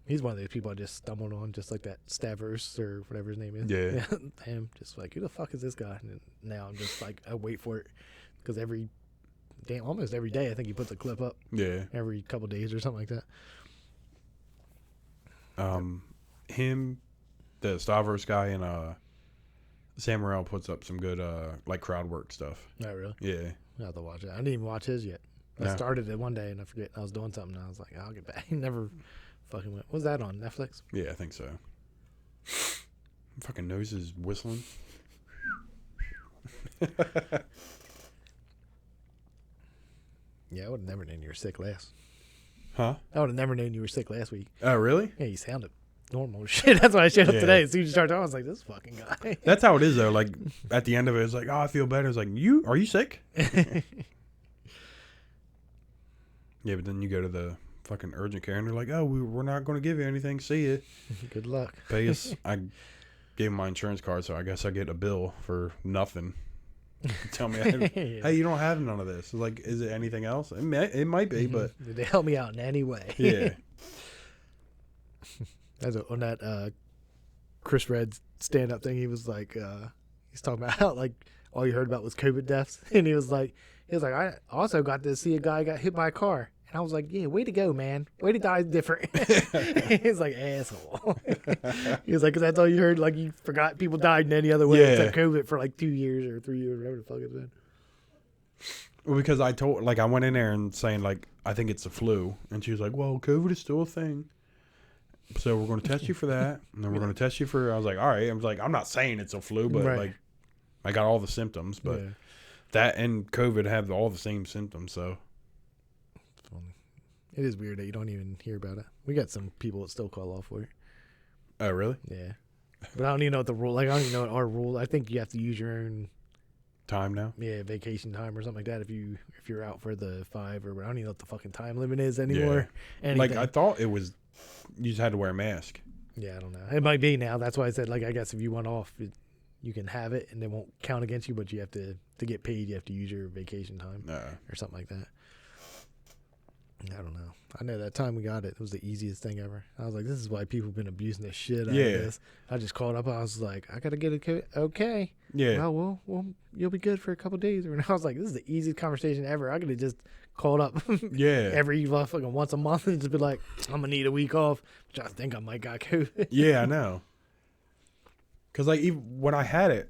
He's one of those people I just stumbled on, just like that Stavros or whatever his name is. Yeah. Him, just like, who the fuck is this guy? And now I'm just like, I wait for it because almost every day I think he puts a clip up Yeah. every couple days or something like that. Him, the Stavros guy, and Sam Morril puts up some good like crowd work stuff. Not really. Yeah. I have to watch it. I didn't even watch his yet. I No. started it one day and I forget I was doing something. And I was like, I'll get back. He never fucking went. Was that on Netflix? Yeah, I think so. Fucking nose is whistling. Yeah, I would have never known you were sick last. Huh? I would have never known you were sick last week. Oh, really? Yeah, you sounded normal as shit. That's why I showed up Yeah. today. As soon as you started talking, I was like, this fucking guy. That's how it is though. Like at the end of it, it's like, oh, I feel better. It's like, are you sick? Yeah, Yeah, but then you go to the fucking urgent care and they're like, oh, we're not going to give you anything. See you. Good luck. Pay us. I gave him my insurance card, so I guess I get a bill for nothing. Tell me, hey, you don't have none of this. Like, is it anything else? It might be, but did they help me out in any way? Yeah. On that Chris Red's stand-up thing, he was like, he's talking about how like all you heard about was COVID deaths, and he was like, I also got to see a guy got hit by a car. And I was like, yeah, way to go, man. Way to die different. He's like, asshole. He was like, because that's all you heard. Like, you forgot people died in any other way except COVID for like 2 years or 3 years, whatever the fuck it's been. Well, because I went in there and saying, like, I think it's the flu. And she was like, well, COVID is still a thing. So we're going to test you for that. And then we're going to test you for, I was like, all right. I was like, I'm not saying it's a flu, but like, I got all the symptoms. But that and COVID have all the same symptoms, so. It is weird that you don't even hear about it. We got some people that still call off for it. Oh, really? Yeah. But I don't even know what the rule. Like, I don't even know what our rule. I think you have to use your own time now. Yeah, vacation time or something like that. If you're out for the 5 or I don't even know what the fucking time limit is anymore. Yeah. Like I thought it was, you just had to wear a mask. Yeah, I don't know. It might be now. That's why I said, like, I guess if you want off, you can have it and it won't count against you. But you have to get paid. You have to use your vacation time or something like that. I don't know. I know that time we got it was the easiest thing ever. I was like, this is why people have been abusing the shit out of this. I just called up. I was like, I got to get it. Okay. Yeah. Well, you'll be good for a couple of days. And I was like, this is the easiest conversation ever. I could have just called up every fucking once a month and just be like, I'm going to need a week off, which I think I might got COVID. Yeah, I know. Because, like, even when I had it,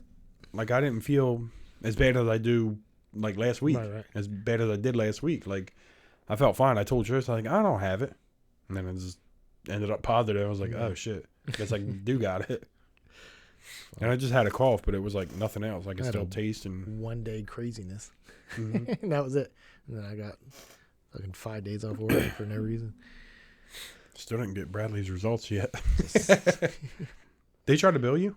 like, I didn't feel as bad as I do, like, last week. Right. As bad as I did last week. Like, I felt fine. I told Tris, I don't have it. And then it just ended up positive. I was like, oh, shit. Guess I do got it. And I just had a cough, but it was like nothing else. I could still taste. And 1 day craziness. Mm-hmm. And that was it. And then I got fucking 5 days off work for no reason. Still didn't get Bradley's results yet. They tried to bill you?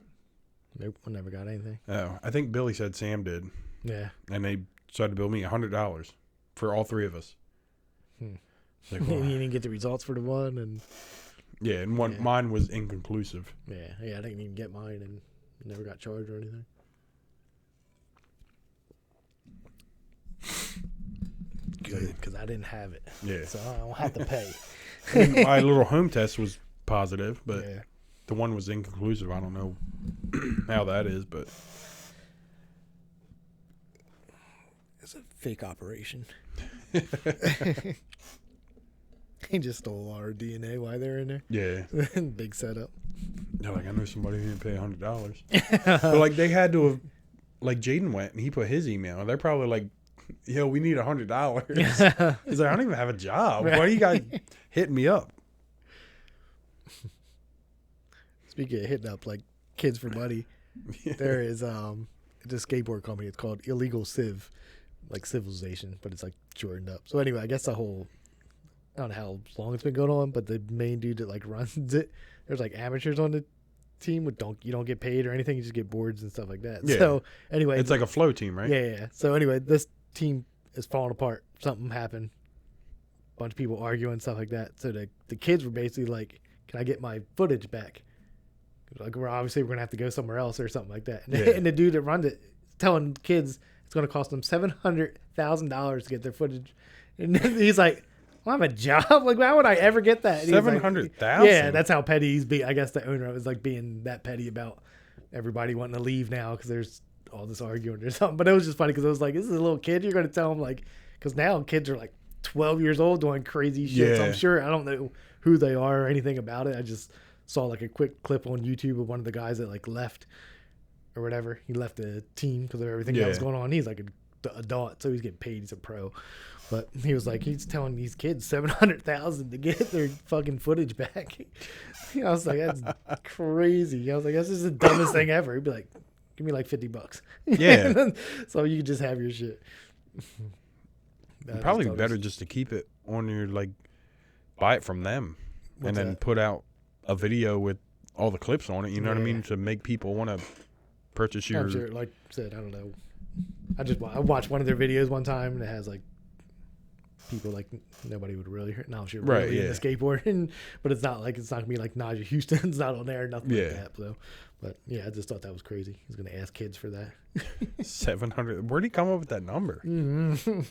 Nope. I never got anything. Oh, I think Billy said Sam did. Yeah. And they tried to bill me $100 for all 3 of us. Like, well, you didn't get the results for the one, and mine was inconclusive. Yeah, I didn't even get mine, and never got charged or anything. Good, because I didn't have it. Yeah, so I don't have to pay. My little home test was positive, but the one was inconclusive. I don't know how that is, but it's a fake operation. He just stole our DNA while they're in there. Yeah. Big setup. They're like, I know somebody who didn't pay $100. But like they had to have, like Jaden went and he put his email. They're probably like, yo, we need $100. He's like, I don't even have a job. Why are you guys hitting me up? Speaking of hitting up, like kids for money, there is this skateboard company. It's called Illegal Civ, like civilization, but it's like shortened up. So anyway, I guess the whole, I don't know how long it's been going on, but the main dude that like runs it, there's like amateurs on the team with you don't get paid or anything, you just get boards and stuff like that. Yeah. So anyway, it's like a flow team, right? Yeah. So anyway, this team is falling apart. Something happened. Bunch of people arguing, stuff like that. So the kids were basically like, "Can I get my footage back?" Like we're gonna have to go somewhere else or something like that. And the dude that runs it is telling kids it's gonna cost them $700,000 to get their footage, and he's like, well, I have a job. Like, why would I ever get that? $700,000. Yeah, that's how petty he's being. I guess the owner was like being that petty about everybody wanting to leave now because there's all this arguing or something. But it was just funny because it was like, this is a little kid. You're going to tell him like, because now kids are like 12 years old doing crazy shit. Yeah. So I'm sure I don't know who they are or anything about it. I just saw like a quick clip on YouTube of one of the guys that like left or whatever. He left the team because of everything that was going on. He's like an adult, so he's getting paid. He's a pro. But he was like, he's telling these kids $700,000 to get their fucking footage back. I was like, that's crazy. I was like, that's just the dumbest thing ever. He'd be like, give me like $50. Yeah. So you could just have your shit. Probably better just to keep it on your, like, buy it from them. And then put out a video with all the clips on it. You know what I mean? To make people want to purchase your. I'm sure, like I said, I don't know. I watched one of their videos one time and it has like people like nobody would really hurt. Now if you're Right, really yeah. into skateboarding, but it's not gonna be like Najee Houston's not on there, nothing Yeah. like that. So, but yeah, I just thought that was crazy. He's gonna ask kids for that. 700. Where'd he come up with that number? Mm-hmm.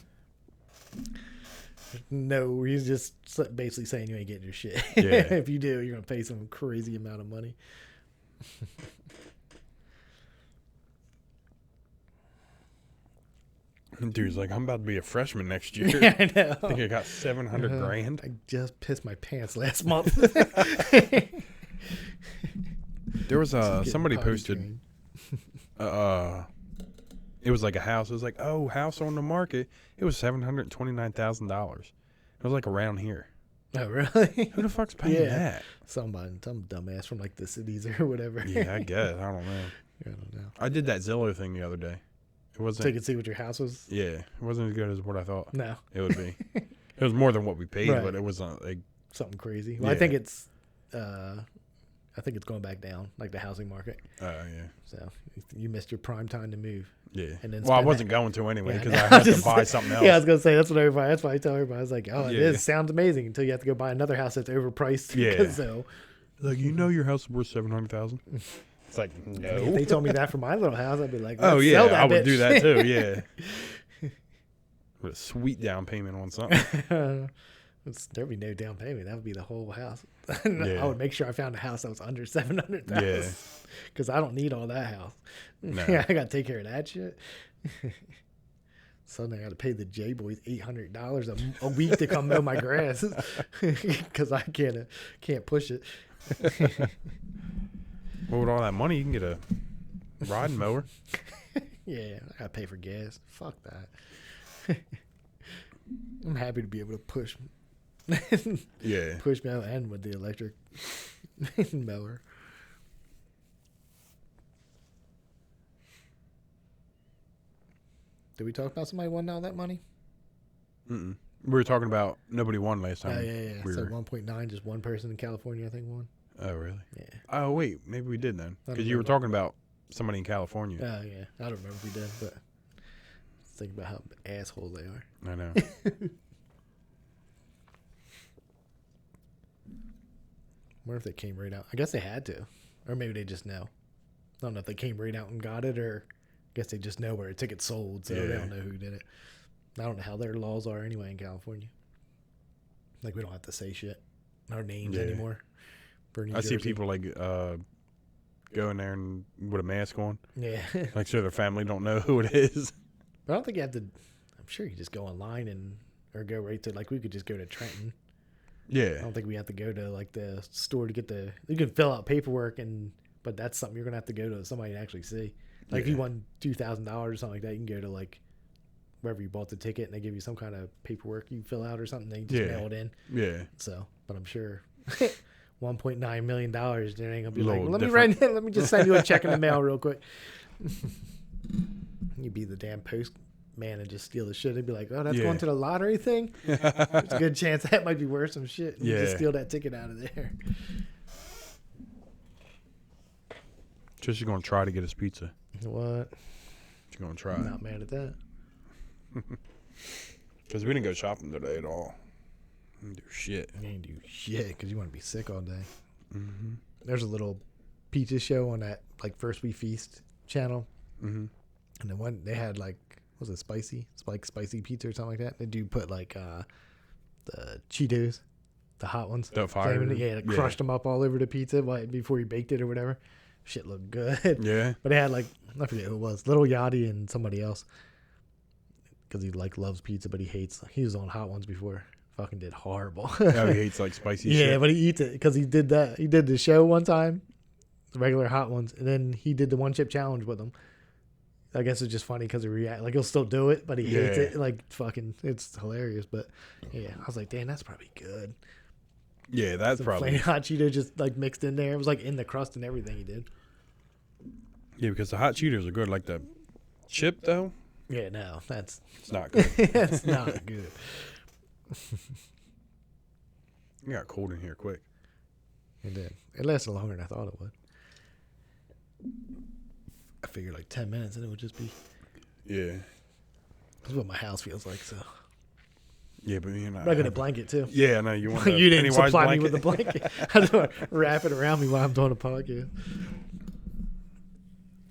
No, he's just basically saying you ain't getting your shit. Yeah. If you do, you're gonna pay some crazy amount of money. Dude's like, I'm about to be a freshman next year. Yeah, I know. I think I got 700 grand. I just pissed my pants last month. There was Getting somebody potty posted. trained. It was like a house. It was like, oh, house on the market. It was $729,000. It was like around here. Oh, really? Who the fuck's paying Yeah. that? Some dumbass from like the cities or whatever. Yeah, I guess. I don't know. I don't know. I did that Zillow thing the other day. It So you wasn't. could see what your house was? Yeah, it wasn't as good as what I thought No. it would be. It was more than what we paid, Right. but it wasn't like. Something crazy. Well, Yeah. I think it's going back down, like the housing market. Oh yeah. So you missed your prime time to move. Yeah. And then Well, I spend wasn't going to anyway Yeah, because no, I had to just- buy something else. Yeah, I was gonna say that's why I tell everybody. I was like, oh, it Yeah. is. Sounds amazing until you have to go buy another house that's overpriced. Yeah. So Like, you know, your house is worth 700,000. It's like, if no. they told me that for my little house, I'd be like, Oh let's yeah, sell that I would bitch. do that too. Yeah. With a sweet down payment on something. There'd be no down payment. That would be the whole house. Yeah. I would make sure I found a house that was under 700,000. Yeah. Because I don't need all that house. No. Yeah, I got to take care of that shit. Suddenly I got to pay the J boys $800 a week to come mow my grass because I can't push it. Well, with all that money, you can get a riding mower. Yeah, I got to pay for gas. Fuck that. I'm happy to be able to push Yeah. mow and with the electric mower. Did we talk about somebody wanting all that money? Mm-mm. We were talking about nobody won last time. Oh, yeah. We So were- 1.9, just one person in California, I think, won. Oh, really? Yeah. Oh, wait. Maybe we did then. I don't Because you were remember. talking about somebody in California. Oh, yeah. I don't remember if we did, but think about how assholes they are. I know. Wonder if they came right out. I guess they had to. Or maybe they just know. I don't know if they came right out and got it, or I guess they just know where a ticket's sold, so they Yeah. don't know who did it. I don't know how their laws are anyway in California. Like, we don't have to say shit, our names Yeah. anymore. For New I see Jersey. people like go in there and with a mask on, Yeah. like so their family don't know who it is. But I don't think you have to. I'm sure you just go online or go right to, like, we could just go to Trenton. I Yeah. don't think we have to go to, like, the store to get you can fill out paperwork, but that's something you're going to have to go to somebody to actually see. Like, if you Yeah. won $2,000 or something like that, you can go to, like, wherever you bought the ticket, and they give you some kind of paperwork you fill out or something. They just Yeah. mail it in. Yeah. So, but I'm sure $1.9 million, they ain't going to be like, Little well, let me just send you a check in the mail real quick. You'd be the damn postman and just steal the shit. They'd be like, oh, that's Yeah. going to the lottery thing? There's a good chance that might be worth some shit. And you just Yeah. steal that ticket out of there. Trisha's gonna try to get us pizza. What? She's gonna try. I'm not mad at that. Because we didn't go shopping today at all. Didn't do shit. You ain't do shit because you want to be sick all day. Mm-hmm. There's a little pizza show on that, like, First We Feast channel. Mm-hmm. And the one they had, like, was it spicy? It's like spicy pizza or something like that. They do put, like, the Cheetos, the hot ones. The fire. Flaming it. Yeah, they crushed them up all over the pizza before you baked it or whatever. Shit looked good. Yeah. But they had, like, I forget who it was, Little Yachty and somebody else, because he, like, loves pizza, but he was on hot ones before. Fucking did horrible. Oh, he hates like spicy Yeah, shit. but he eats it because he did that. He did the show one time, the regular hot ones, and then he did the one chip challenge with them. I guess it's just funny because he react like he'll still do it, but he hates Yeah. it. Like, fucking, it's hilarious. But yeah, I was like, damn, that's probably good. Yeah, that's Some probably. flaming hot Cheeto just, like, mixed in there. It was like in the crust and everything he did. Yeah, because the hot Cheetos are good. Like the chip though, Yeah, no, that's it's not good. that's not good. It got cold in here quick. It did. It lasted longer than I thought it would. I figured like 10 minutes and it would just be. Yeah. That's what my house feels like. So Yeah, but you're not. But I got a blanket too. Yeah, no, you want You didn't Pennywise supply blanket? me with a blanket. I had to wrap it around me while I'm doing a podcast.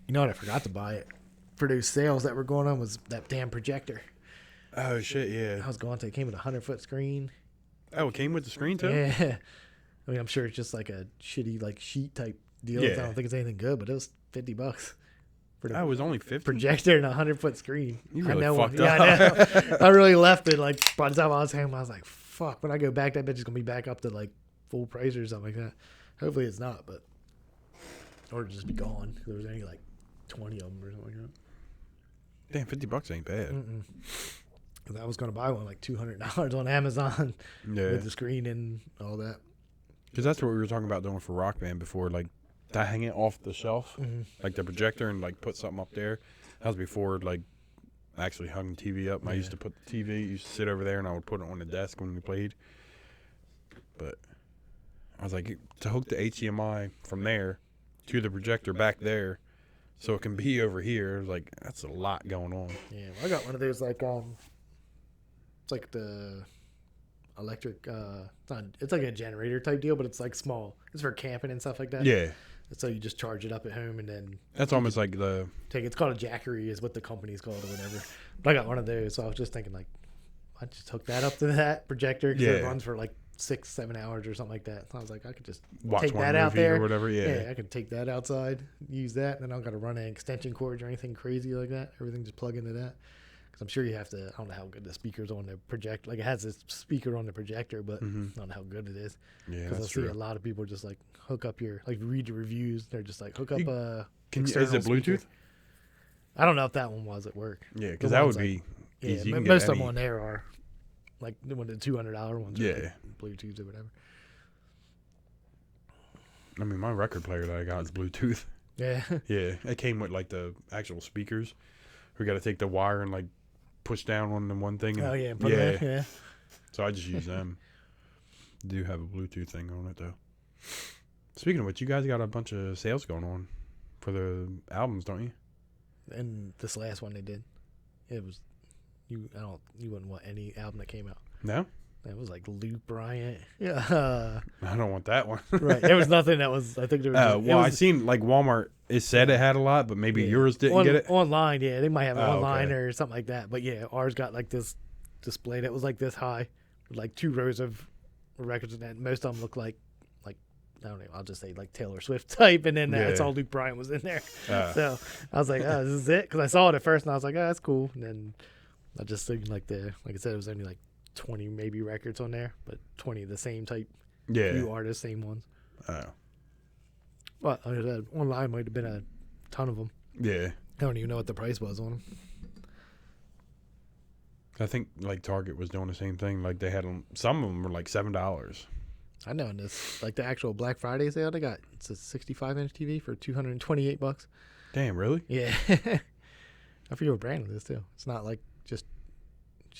You know what? I forgot to buy it for those sales that were going on was that damn projector. Oh shit, yeah. I was going to. It came with a 100-foot screen. Oh, it came with the screen too. Yeah. I mean, I'm sure it's just like a shitty like sheet type deal. Yeah. I don't think it's anything good, but it was $50 for the Oh, it was only 50. projector and a 100-foot screen. You really I know. fucked Yeah, up. I know. I really left it. Like by the time I was home, I was like, "Fuck!" When I go back, that bitch is gonna be back up to like full price or something like that. Hopefully, it's not, but or it'll just be gone. There was only like 20 of them or something like that. Damn, $50 ain't bad. Because I was gonna buy one like $200 on Amazon Yeah, with the screen and all that. because that's what we were talking about doing for Rock Band before, like to hang it off the shelf, Mm-hmm. like the projector, and like put something up there. That was before like I actually hung the TV up. I used to put the TV, used to sit over there, and I would put it on the desk when we played. But I was like, to hook the HDMI from there to the projector back there, so it can be over here. Like that's a lot going on. Yeah, well, I got one of those like it's like the electric it's like a generator type deal, but it's like small. It's for camping and stuff like that. Yeah, So you just charge it up at home and then that's almost like the it's called a jackery is what the company's called or whatever. But I got one of those, so I was just thinking like I just hook that up to that projector because it runs for like 6-7 hours or something like that. So I was like, I could just watch take one that movie out there or whatever. Yeah. I could take that outside, use that, and then I don't got to run any extension cords or anything crazy like that. Everything just plug into that. Because I'm sure you have to. I don't know how good the speaker's on the projector. Like it has this speaker on the projector, but I don't know how good it is. Yeah, Because I that's see true. a lot of people just like hook up your like read the reviews. They're just like hook up a. Is external it Bluetooth? speaker. I don't know if that one was at work. Yeah, because The that ones would be Yeah, easy. You can most get of them any- on there are like the $200 ones. Yeah. Are like Bluetooth or whatever. I mean, my record player that I got is Bluetooth. Yeah. Yeah, it came with like the actual speakers. We got to take the wire and like push down on the one thing. And, Oh yeah. Put it in. Yeah. So I just use them. Do have a Bluetooth thing on it though. Speaking of which, you guys got a bunch of sales going on for the albums, don't you? And this last one they did, it was you wouldn't want any album that came out. No, It was like Luke Bryant. Yeah. I don't want that one. Right. There was nothing that was. I think there was. Well, I seen like Walmart. It said it had a lot, but maybe yours didn't get it. Online. Yeah, they might have it Oh, online okay. or something like that. But yeah, ours got like this display that was like this high, with like 2 rows of records, and most of them look like I don't know. I'll just say like Taylor Swift type, and then that's Yeah. all Luke Bryant was in there. Uh, So I was like, oh, this is it, because I saw it at first, and I was like, oh, that's cool. And then I just think like I said, it was only like 20 maybe records on there, but 20 of the same type, yeah. few artists, same ones. Oh. But like I said, online might have been a ton of them. Yeah. I don't even know what the price was on them. I think like Target was doing the same thing. Like they had them. Some of them were like $7. I know in this like the actual Black Friday sale they got, it's a 65-inch TV for $228. Damn, really? Yeah. I forget what brand it is too. It's not like just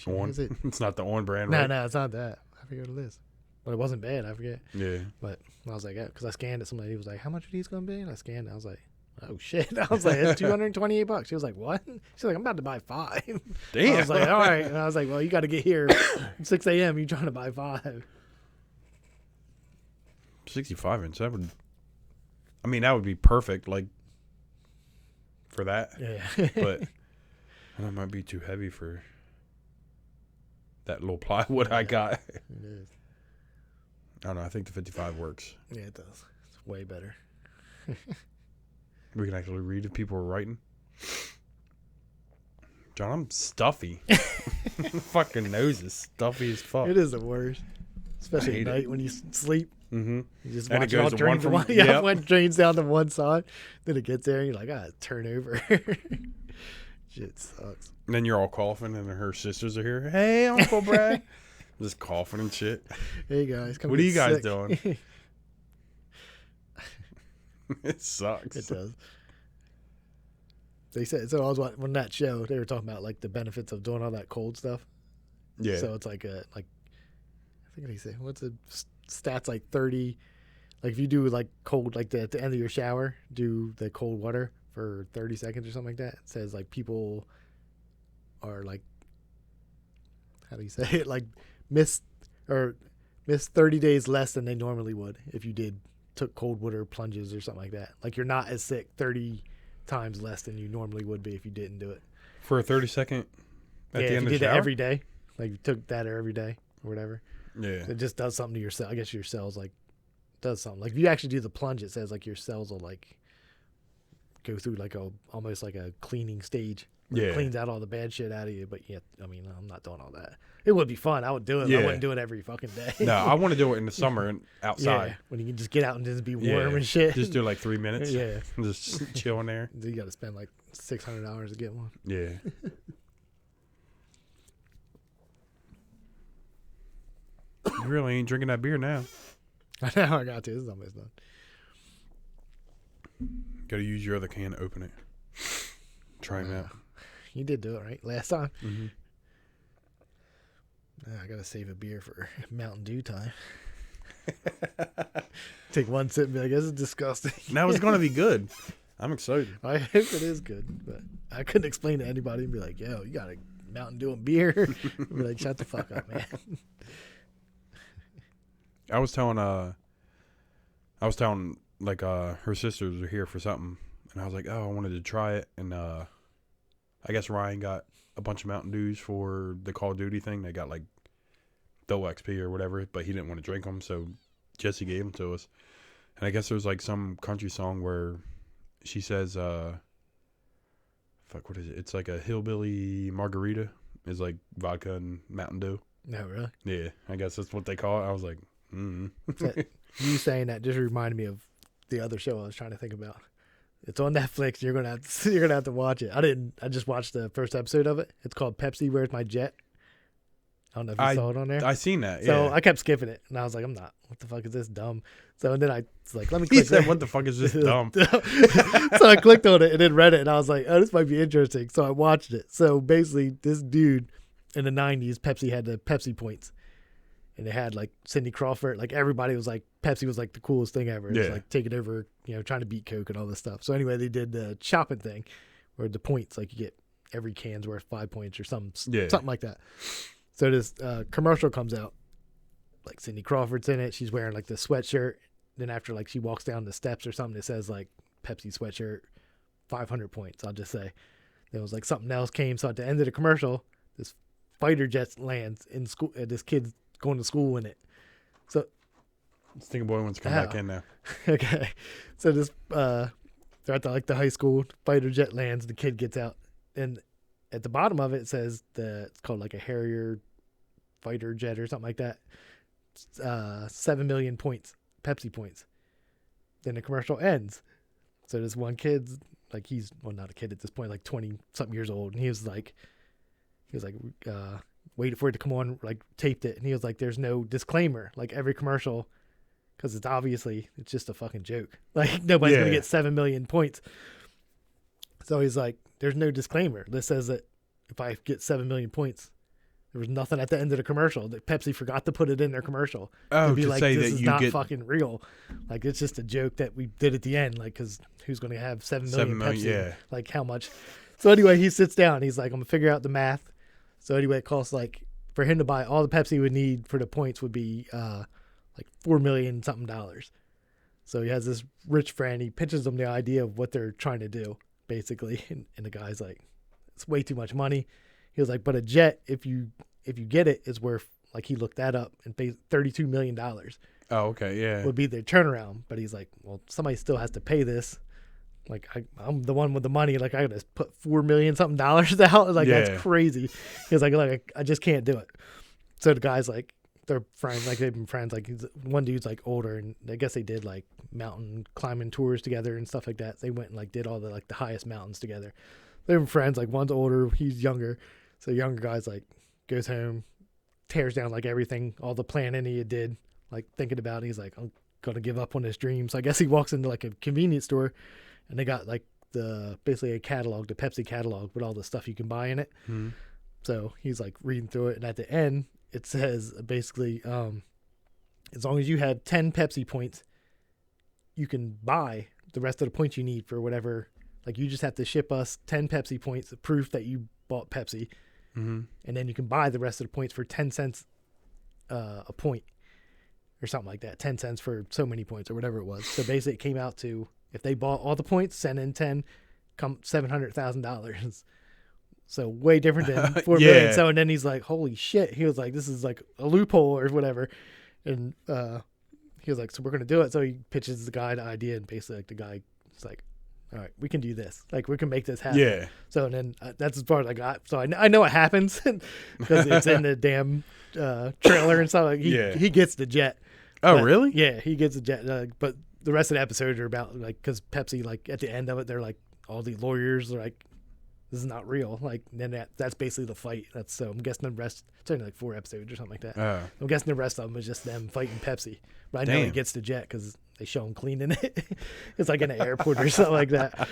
On. is it? It's not the on brand, No, right? no, it's not that. I forget what it is. But it wasn't bad. I forget. Yeah. But I was like, yeah, because I scanned it. Somebody was like, how much are these going to be? And I scanned it. I was like, oh, shit. I was like, it's $228. She was like, what? She's like, I'm about to buy 5. Damn. I was like, all right. And I was like, well, you got to get here 6 a.m. You trying to buy 5. 65-inch. That would. I mean, that would be perfect. Like for that. Yeah. But that might be too heavy for that little plywood I got. It is. I don't know. I think the 55 works. Yeah, it does. It's way better. We can actually read if people are writing. John, I'm stuffy. Fucking nose is stuffy as fuck. It is the worst. I Especially hate at night when you sleep. Mm-hmm. You just And it watch it all goes drain one to from- one. Yeah, yep. one drains down to one side. Then it gets there and you're like, turn over. Shit sucks. And then you're all coughing, and her sisters are here. Hey, Uncle Brad. Just coughing and shit. Hey guys, come What are get you guys sick. doing? It sucks. It does. They said so. I was watching on that show. They were talking about like the benefits of doing all that cold stuff. Yeah. So it's like I think they say what's the stats like 30. Like if you do like cold like at the end of your shower, do the cold water for 30 seconds or something like that. It says like people are like how do you say it? Like miss 30 days less than they normally would if you took cold water plunges or something like that. Like you're not as sick 30 times less than you normally would be if you didn't do it. For a 30-second at the end of the shower? If you did it every day, like you took that every day or whatever. Yeah. It just does something to your cell. I guess your cells like does something. Like if you actually do the plunge, it says like your cells will like go through like almost like a cleaning stage. It cleans out all the bad shit out of you. But yeah, I mean, I'm not doing all that. It would be fun. I would do it. But I wouldn't do it every fucking day. No, I want to do it in the summer and outside. Yeah, when you can just get out and just be warm and shit. Just do like 3 minutes. Yeah. Just chill in there. You got to spend like $600 to get one. Yeah. You really ain't drinking that beer now. I know I got to. This is almost done. Got to use your other can to open it. Try it out. You did do it right last time. Mm-hmm. I got to save a beer for Mountain Dew time. Take one sip and be like, this is disgusting. Now it's going to be good. I'm excited. I hope it is good, but I couldn't explain to anybody and be like, yo, you got a Mountain Dew and beer. Be like, shut the fuck up, man. I was telling like her sisters were here for something, and I was like, oh, I wanted to try it, and I guess Ryan got a bunch of Mountain Dews for the Call of Duty thing. They got like double XP or whatever, but he didn't want to drink them, so Jesse gave them to us. And I guess there's like some country song where she says, fuck, what is it? It's like a hillbilly margarita is like vodka and Mountain Dew. No, really? Yeah, I guess that's what they call it. I was like, You saying that just reminded me of the other show I was trying to think about. It's on Netflix. You're gonna have to watch it. I just watched the first episode of it. It's called Pepsi, Where's My Jet? I don't know if you saw it on there. I seen that. So yeah. I kept skipping it, and I was like, I'm not. What the fuck is this dumb? So and then I was like, let me He click. said, "What the fuck is this dumb?" So I clicked on it and then read it, and I was like, oh, this might be interesting. So I watched it. So basically, this dude in the '90s, Pepsi had the Pepsi points. And they had like Cindy Crawford, like everybody was like, Pepsi was like the coolest thing ever. It was like taking over, trying to beat Coke and all this stuff. So anyway, they did the shopping thing where the points, like you get every can's worth 5 points or something like that. So this commercial comes out, like Cindy Crawford's in it. She's wearing like the sweatshirt. Then after like she walks down the steps or something, it says like Pepsi sweatshirt, 500 points, I'll just say. There was like something else came. So at the end of the commercial, this fighter jet lands in school. This kid's going to school in it. So Stinker Boy wants to come back in now. Okay. So this they're at the high school, fighter jet lands, the kid gets out, and at the bottom of it says it's called like a Harrier fighter jet or something like that. 7 million points, Pepsi points. Then the commercial ends. So this one kid's like, he's not a kid at this point, like 20 something years old, and he was like waited for it to come on, like taped it, and he was like, there's no disclaimer, like every commercial, because it's just a fucking joke, like nobody's gonna get 7 million points. So he's like, there's no disclaimer that says that if I get 7 million points, there was nothing at the end of the commercial, that Pepsi forgot to put it in their commercial to be like, this is not fucking real, like it's just a joke that we did at the end, like because who's gonna have 7 million Pepsi, like how much. So anyway, he sits down, he's like, I'm gonna figure out the math. So anyway, it costs like, for him to buy all the Pepsi he would need for the points would be like $4 million something. So he has this rich friend. He pitches them the idea of what they're trying to do, basically. And the guy's like, it's way too much money. He was like, but a jet, if you get it, is worth, like he looked that up and paid $32 million. Oh, okay, yeah. Would be their turnaround. But he's like, well, somebody still has to pay this. Like I'm the one with the money. Like I gotta put $4 million something out. Like that's crazy. He's like I just can't do it. So the guy's like, they're friends. Like they've been friends. Like one dude's like older, and I guess they did like mountain climbing tours together and stuff like that. They went and like did all the highest mountains together. They've been friends. Like one's older, he's younger. So the younger guy's like goes home, tears down like everything, all the planning he did, like thinking about it. He's like, I'm gonna give up on this dream. So I guess he walks into like a convenience store. And they got like basically a catalog, the Pepsi catalog with all the stuff you can buy in it. Mm-hmm. So he's like reading through it. And at the end, it says basically, as long as you have 10 Pepsi points, you can buy the rest of the points you need for whatever. Like you just have to ship us 10 Pepsi points, proof that you bought Pepsi. Mm-hmm. and then you can buy the rest of the points for 10 cents a point or something like that. 10 cents for so many points or whatever it was. So basically it came out to, if they bought all the points, send in 10, come $700,000. So way different than 4 million. So, and then he's like, holy shit. He was like, this is like a loophole or whatever. And he was like, so we're going to do it. So he pitches the guy the idea, and basically like the guy is like, all right, we can do this. Like, we can make this happen. Yeah. So, and then that's as far as I got. So I know what happens because it's in the damn trailer and stuff. Like he gets the jet. Oh, but, really? Yeah, he gets a jet. But the rest of the episodes are about, like, because Pepsi, like, at the end of it, they're like, all the lawyers are like, this is not real. Like, then that's basically the fight. That's so I'm guessing the rest. It's only like 4 episodes or something like that. I'm guessing the rest of them is just them fighting Pepsi. But I know he gets the jet because they show him cleaning it. It's like in an airport or something like that.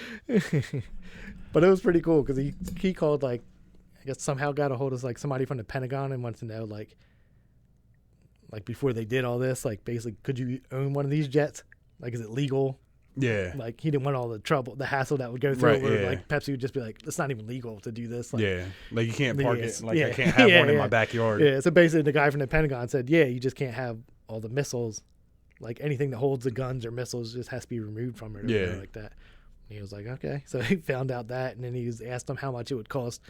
But it was pretty cool because he called, like, I guess somehow got a hold of like somebody from the Pentagon and wanted to know like before they did all this, like, basically, could you own one of these jets? Like, is it legal? Yeah. Like, he didn't want all the trouble, the hassle that would go through. Like, Pepsi would just be like, it's not even legal to do this. Like, Like, you can't park it. Like, I can't have one in my backyard. Yeah. So basically, the guy from the Pentagon said, you just can't have all the missiles. Like, anything that holds the guns or missiles just has to be removed from it or whatever like that. And he was like, okay. So he found out that, and then he asked him how much it would cost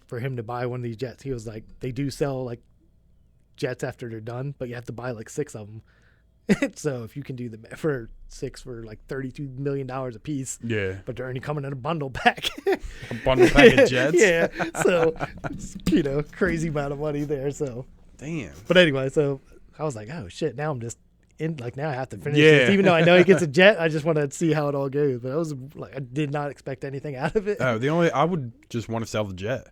for him to buy one of these jets. He was like, they do sell, like, jets after they're done, but you have to buy like 6 of them. So if you can do for 6 for like $32 million a piece, but they're only coming in a bundle pack. A bundle pack of jets. So it's, crazy amount of money there. So damn. But anyway, so I was like, oh shit, now I'm just in, like, now I have to finish this. Even though I know he gets a jet, I just want to see how it all goes. But I was like, I did not expect anything out of it. Oh, I would just want to sell the jet.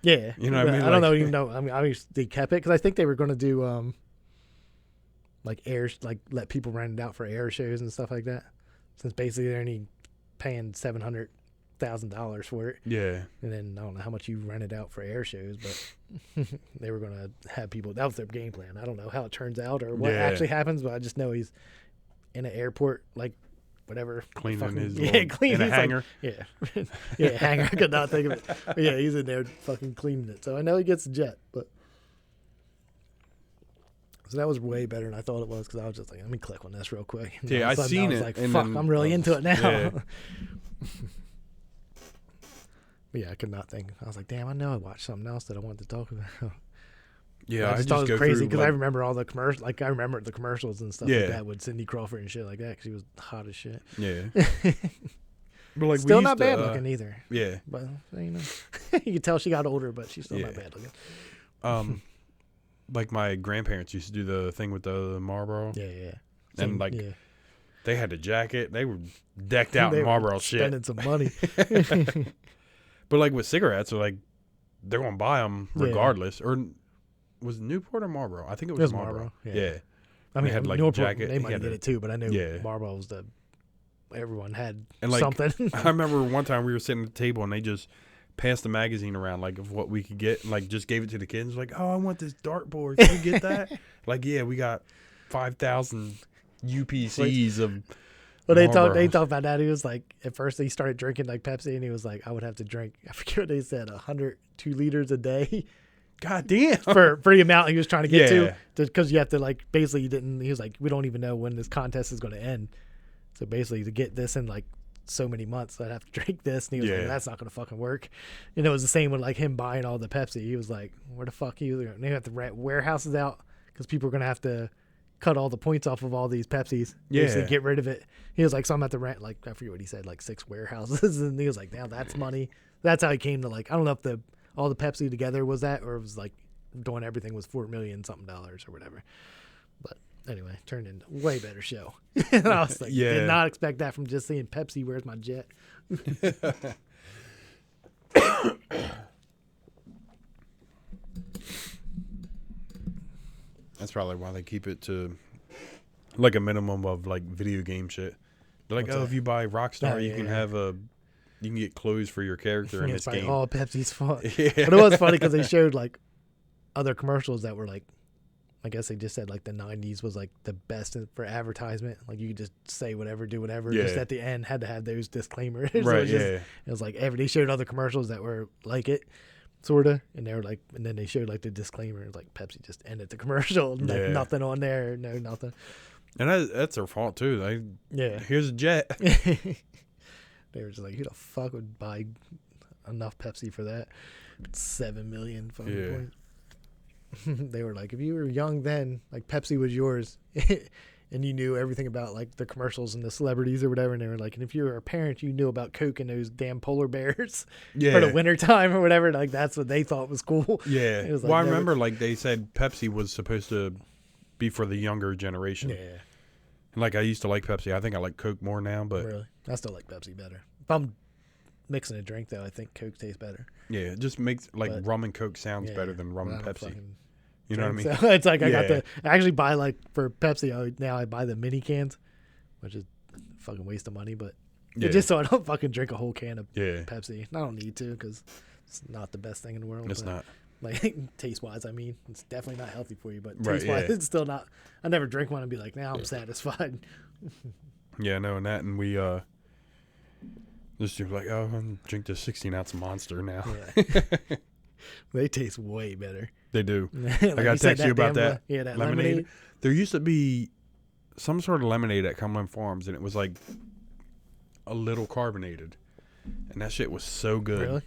Yeah. You know what I mean? I don't even know. I mean, obviously they kept it because I think they were going to do like let people rent it out for air shows and stuff like that. Since basically they're only paying $700,000 for it. Yeah. And then I don't know how much you rent it out for air shows, but they were going to have people. That was their game plan. I don't know how it turns out or what actually happens, but I just know he's in an airport, like, whatever. Cleaning his cleaning in a hangar. Hangar. I could not think of it. But yeah, he's in there fucking cleaning it. So I know he gets a jet, but so that was way better than I thought it was because I was just like, let me click on this real quick. And I seen it. Like, fuck, I'm really into it now. Yeah. But yeah, I could not think. I was like, damn, I know I watched something else that I wanted to talk about. Yeah, I just thought it was crazy because I remember all the commercials. Like, I remember the commercials and stuff like that with Cindy Crawford and shit like that because she was hot as shit. Yeah. But like, still not bad looking either. Yeah. But, you can tell she got older, but she's still not bad looking. Like, my grandparents used to do the thing with the Marlboro. Yeah. And, like, they had a jacket. They were decked out in Marlboro shit. Spending some money. But, like, with cigarettes, like, they're going to buy them regardless. Or was it Newport or Marlboro? I think it was Marlboro. Yeah. I mean, had, like, Newport, jacket. they might get it too, but I knew Marlboro was everyone had something. I remember one time we were sitting at the table and they just passed the magazine around, like, of what we could get, and, like, just gave it to the kids. Like, oh, I want this dartboard. Can we get that? Like, yeah, we got 5,000 UPCs of Well, they talked about that. He was like, at first he started drinking like Pepsi, and he was like, I would have to drink, I forget what they said, 102 liters a day. God damn. For the amount he was trying to get to, because you have to, like, basically he was like, we don't even know when this contest is going to end. So basically to get this in like so many months, I'd have to drink this. And he was like, that's not going to fucking work. And it was the same with like him buying all the Pepsi. He was like, where the fuck are you? They have to rent warehouses out because people are going to have to cut all the points off of all these Pepsis. Basically get rid of it. He was like, so I'm at the rent, like, I forget what he said, like 6 warehouses. And he was like, now that's money. That's how he came to, like, I don't know if all the Pepsi together was that, or it was like doing everything was $4 million something or whatever. But anyway, turned into a way better show. And I was like, did not expect that from just seeing Pepsi. Where's my jet? That's probably why they keep it to like a minimum of like video game shit. They're like, if you buy Rockstar, you can have you can get clothes for your character in this game. All Pepsi's fault. But it was funny because they showed like other commercials that were like, I guess they just said like the 90s was like the best for advertisement. Like you could just say whatever, do whatever. Just at the end had to have those disclaimers. Right, It was like they showed other commercials that were like it. sorta. And they were like, and then they showed like the disclaimer, like Pepsi just ended the commercial, like nothing on there, no nothing. And that's their fault too. Yeah. Here's a jet. They were just like, who the fuck would buy enough Pepsi for that? 7 million fucking points. They were like, if you were young then, like Pepsi was yours, and you knew everything about like the commercials and the celebrities or whatever. And they were like, and if you were a parent, you knew about Coke and those damn polar bears for the wintertime or whatever. Like that's what they thought was cool. Yeah. It was Well, I remember like they said Pepsi was supposed to be for the younger generation. Yeah. And like I used to like Pepsi. I think I like Coke more now, but really, I still like Pepsi better. If I'm mixing a drink though, I think Coke tastes better. Yeah, it just makes like rum and Coke sounds better than rum and Pepsi. You know what I mean? So it's like I got I actually buy like for Pepsi now I buy the mini cans, which is a fucking waste of money, but just so I don't fucking drink a whole can of Pepsi. I don't need to because it's not the best thing in the world. It's not. Like taste wise, I mean, it's definitely not healthy for you, but taste wise, it's still not. I never drink one and be like, now I'm satisfied. Yeah, no, and that, and we just do like, oh, I'm gonna drink this 16-ounce Monster now. Yeah. They taste way better. They do. Like I gotta text you about that. That lemonade. There used to be some sort of lemonade at Cumberland Farms, and it was like a little carbonated, and that shit was so good. Really?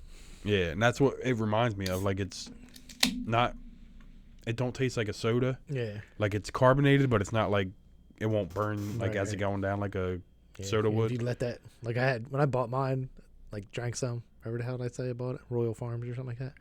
Yeah, and that's what it reminds me of. Like it's not, it don't taste like a soda. Yeah. Like it's carbonated, but it's not like it won't burn like as it going down like a soda would. If you let that, like I had when I bought mine, like drank some. Remember the hell did I say I bought it? Royal Farms or something like that.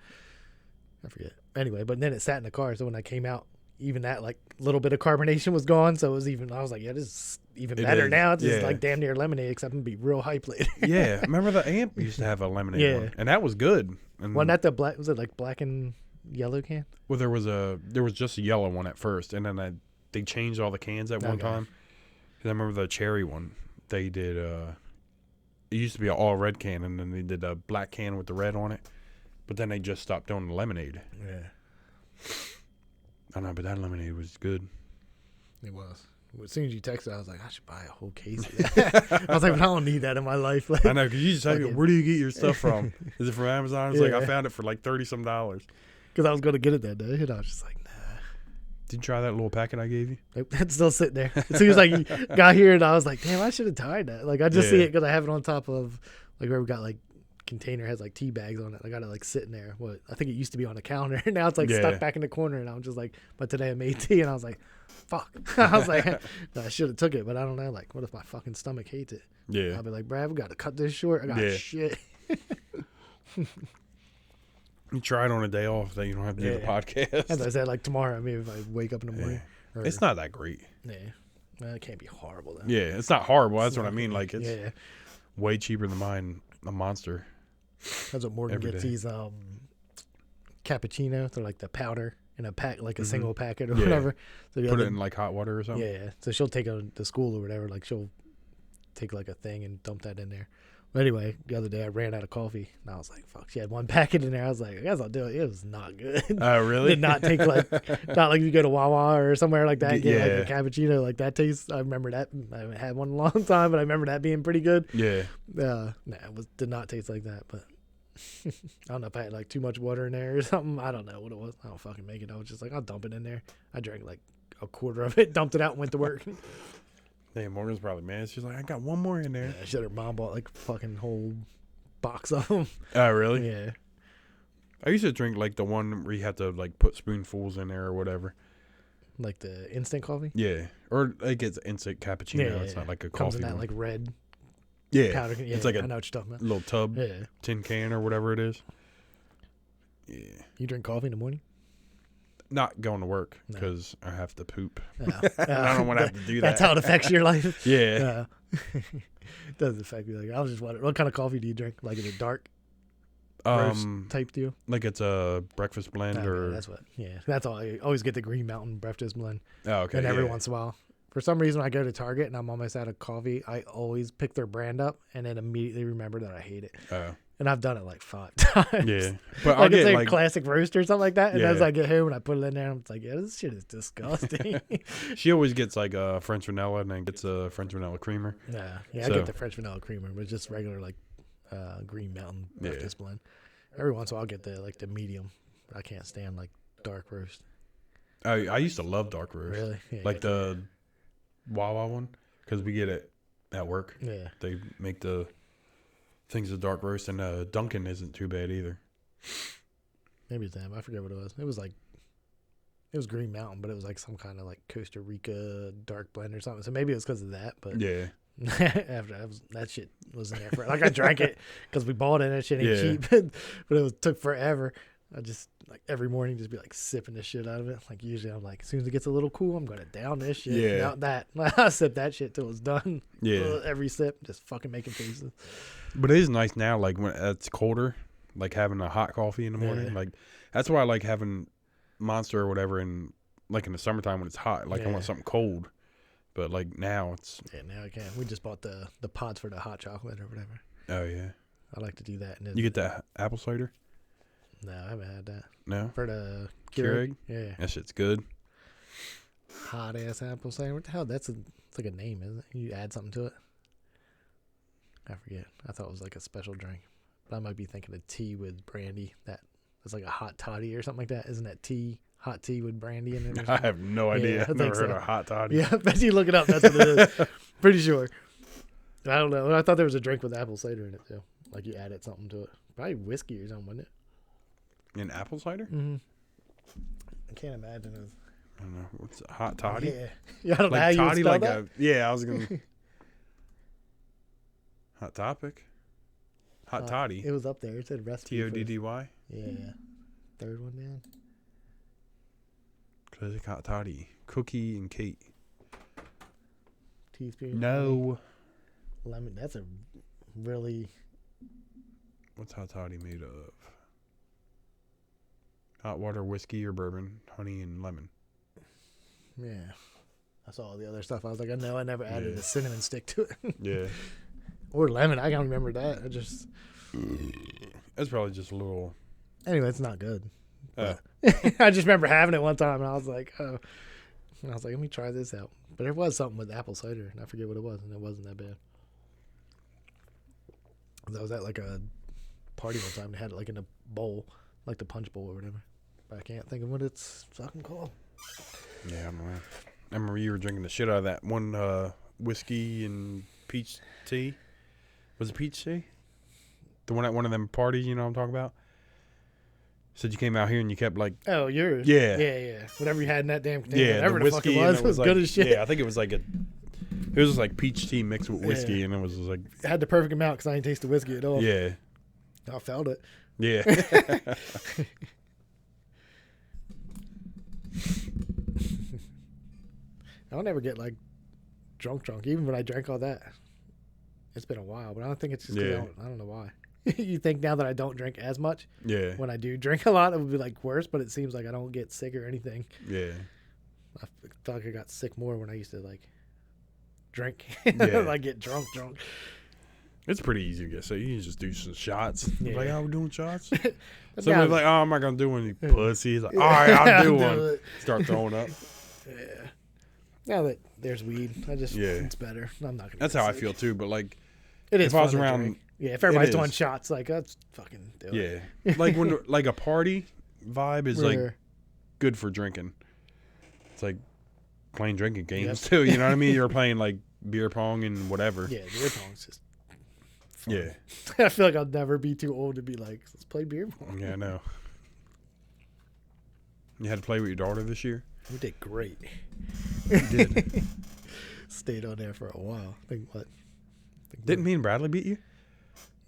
I forget. Anyway, but then it sat in the car, so when I came out, even that like little bit of carbonation was gone. So it was even. I was like, yeah, this is even better now. It's just like damn near lemonade, except I'm gonna be real hype later. Yeah, remember the Amp used to have a lemonade one, and that was good. And wasn't that the black? Was it like black and yellow can? Well, there was just a yellow one at first, and then they changed all the cans at one time. Because I remember the cherry one. They did. It used to be an all red can, and then they did a black can with the red on it. But then they just stopped doing the lemonade. Yeah. I know, but that lemonade was good. It was. As soon as you texted, I was like, I should buy a whole case of that. I was like, but I don't need that in my life. Like, I know, because you just like, where do you get your stuff from? Is it from Amazon? It's like, I found it for like $30-some. Because I was going to get it that day, and I was just like, nah. Did you try that little packet I gave you? Nope, it's still sitting there. As soon as I got here, and I was like, damn, I should have tried that. Like, I just see it because I have it on top of, like, where we got, like, container has like tea bags on it. I got it like sitting there. What I think it used to be on the counter, and now it's like stuck back in the corner. And I'm just like, but today I made tea, and I was like, fuck. I was like, I should have took it, but I don't know. Like, what if my fucking stomach hates it? Yeah, I'll be like, Brad, we got to cut this short. I got shit. You try it on a day off that you don't have to do the podcast. As I said, like tomorrow, maybe if I wake up in the morning. Or, it's not that great. Yeah, well, it can't be horrible though. Yeah, it's not horrible. That's what I mean. Like it's way cheaper than mine. A Monster. That's what Morgan gets these cappuccino. They're like the powder in a pack, like a single packet or whatever. So put it in like hot water or something. Yeah. So she'll take it to school or whatever. Like she'll take like a thing and dump that in there. But anyway, the other day I ran out of coffee and I was like, fuck, she had one packet in there. I was like, I guess I'll do it. It was not good. Oh, really? Did not take like, not like you go to Wawa or somewhere like that and get like a cappuccino like that tastes. I remember that. I haven't had one in a long time, but I remember that being pretty good. Yeah. Nah, did not taste like that, but I don't know if I had like too much water in there or something. I don't know what it was. I don't fucking make it. I was just like, I'll dump it in there. I drank like a quarter of it, dumped it out, and went to work. Damn, Morgan's probably mad. She's like, I got one more in there. Yeah, she had her mom bought like a fucking whole box of them. Oh, really? Yeah. I used to drink like the one where you had to like put spoonfuls in there or whatever. Like the instant coffee? Yeah. Or like it's instant cappuccino. Yeah, it's not like a comes coffee in that one. like red powder. Yeah, it's like a I know what you're talking about. Little tub, tin can or whatever it is. Yeah. You drink coffee in the morning? Not going to work because I have to poop. No. I don't want to have to do that. That's how it affects your life? Yeah. It doesn't affect me. Like, I was just wondering, what kind of coffee do you drink? Like, is it dark? Roast type deal? Like it's a breakfast blend or... That's what, that's all. I always get the Green Mountain breakfast blend. Oh, okay. And every once in a while. For some reason, when I go to Target and I'm almost out of coffee, I always pick their brand up and then immediately remember that I hate it. Oh. And I've done it like 5 times. Yeah. But I'll get like a classic roast or something like that. And as I get home and I put it in there, I'm like, this shit is disgusting. She always gets like a French vanilla and then gets a French vanilla creamer. Yeah. I get the French vanilla creamer, but just regular like Green Mountain breakfast blend. Every once in a while I'll get the medium. I can't stand like dark roast. I used to love dark roast. Really? Yeah, like the Wawa one, because we get it at work. Yeah. They make the things of dark roast, and Dunkin' isn't too bad either. Maybe it's them. I forget what it was. It was Green Mountain, but it was like some kind of like Costa Rica dark blend or something. So maybe it was because of that. But Yeah. after that shit was in there for like I drank it because we bought it and that shit ain't Yeah. cheap, but it took forever. I just like every morning just be like sipping the shit out of it. Like usually I'm like as soon as it gets a little cool, I'm gonna down this shit. Yeah. Down that. I sip that shit till it's done. Yeah. Every sip, just fucking making faces. But it is nice now, like when it's colder, like having a hot coffee in the morning. Yeah. Like that's why I like having Monster or whatever in like in the summertime when it's hot. Like I want something cold. But like now it's now I can. We just bought the pods for the hot chocolate or whatever. oh yeah. I like to do that. And You get that apple cider? No, I haven't had that. No. For the Keurig? Yeah. That shit's good. Hot ass apple cider. What the hell? It's like a name, isn't it? You add something to it. I forget. I thought it was like a special drink. But I might be thinking of tea with brandy. That's like a hot toddy or something like that. Isn't that tea? Hot tea with brandy in it or I something? have no idea. I've never heard so. of hot toddy. Yeah, I bet you look it up. That's what it is. Pretty sure. I don't know. I thought there was a drink with apple cider in it too. Like you added something to it. Probably whiskey or something, wasn't it? In apple cider? Mm-hmm. I can't imagine it. I don't know. What's it? Hot toddy? Yeah. I don't know how Like you would toddy, spell like that. yeah, I was gonna Hot topic? Hot toddy. It was up there. It said recipe. TODDY? Yeah. Third one down. Classic hot toddy. Cookie and Kate. Teaspoon. No. Lemon. That's a really. What's hot toddy made of? Hot water, whiskey, or bourbon, honey, and lemon. Yeah. I saw all the other stuff. I was like, I know I never added a cinnamon stick to it. Yeah. Or lemon. I can't remember that. I just. That's probably just a little. Anyway, it's not good. Oh. I just remember having it one time, and I was like, oh. And I was like, let me try this out. But there was something with apple cider, and I forget what it was, and it wasn't that bad. I was at like a party one time. They had it like in a bowl, like the punch bowl or whatever. But I can't think of what it's fucking called. Yeah, I don't know. I remember you were drinking the shit out of that one whiskey and peach tea. Was it peach tea? The one at one of them parties, you know what I'm talking about? Said you came out here and you kept like... Oh, yours? Yeah. Yeah. Whatever you had in that damn container. Yeah, whatever the fuck it was like, good as shit. Yeah, I think it was like it was just like peach tea mixed with whiskey, and it was just like... It had the perfect amount because I didn't taste the whiskey at all. Yeah. I felt it. Yeah. I don't ever get like drunk, even when I drank all that. It's been a while, but I don't think it's just 'cause I don't know why. You think now that I don't drink as much, Yeah. when I do drink a lot, it would be like worse, but it seems like I don't get sick or anything. Yeah. I feel like I got sick more when I used to like drink, Yeah. like get drunk. It's pretty easy to get sick. You can just do some shots. Yeah. Like, oh, we're doing shots? But Somebody's now- like, oh, I'm not going to do one, you pussy. He's like, all right, I'll do one. it. Start throwing up. Yeah. Now that there's weed, it's better. I'm not gonna. That's get how I sick. feel, too. But, like, It is. if I was fun to around- drink. Yeah, if everybody's is. doing shots, like let's fucking do it. yeah. Like, when like a party vibe is, like, Rare. good for drinking. It's like playing drinking games, too. You know what I mean? You're playing, like, beer pong and whatever. Yeah, beer pong's just fun. Yeah. I feel like I'll never be too old to be like, let's play beer pong. Yeah, I know. You had to play with your daughter this year? We did great. You did. Stayed on there for a while. I think Didn't me and Bradley beat you?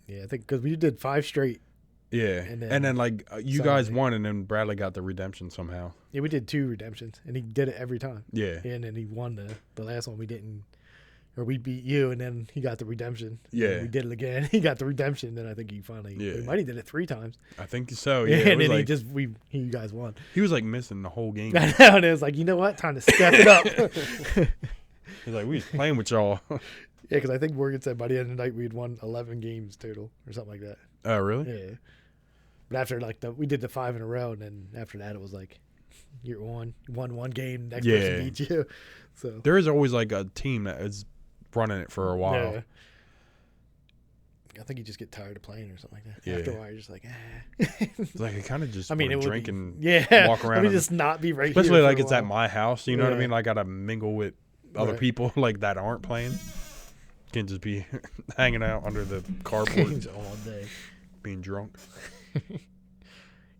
Yeah, I think because we did 5 straight. Yeah. And And then then like, you guys Sunday. won, and then Bradley got the redemption somehow. Yeah, we did 2 redemptions, and he did it every time. Yeah. And then he won the last one. We didn't, or we beat you, and then he got the redemption. And Yeah. we did it again. He got the redemption. Then I think he finally. Yeah. We might have did it 3 times. I think so. Yeah. and It was then like, you guys won. he was like missing the whole game. I know, and it was like, you know what? Time to step it up. He's like, we was playing with y'all. Yeah, because I think Morgan said by the end of the night we'd won 11 games total or something like that. Oh, really? Yeah. But after like we did the 5 in a row, and then after that it was like you won one game, next person beat you. So There is always like a team that is running it for a while. I think you just get tired of playing or something like that. Yeah. After a while, you're just like, It's like I kind of just I mean, want it to would drink be, and yeah, walk around. Let me and, just not be right especially here. like for a it's at while. my house. You know what I Yeah. mean? Like I gotta mingle with other Right. people like that aren't playing. Can't just be hanging out under the carport all day. being drunk. You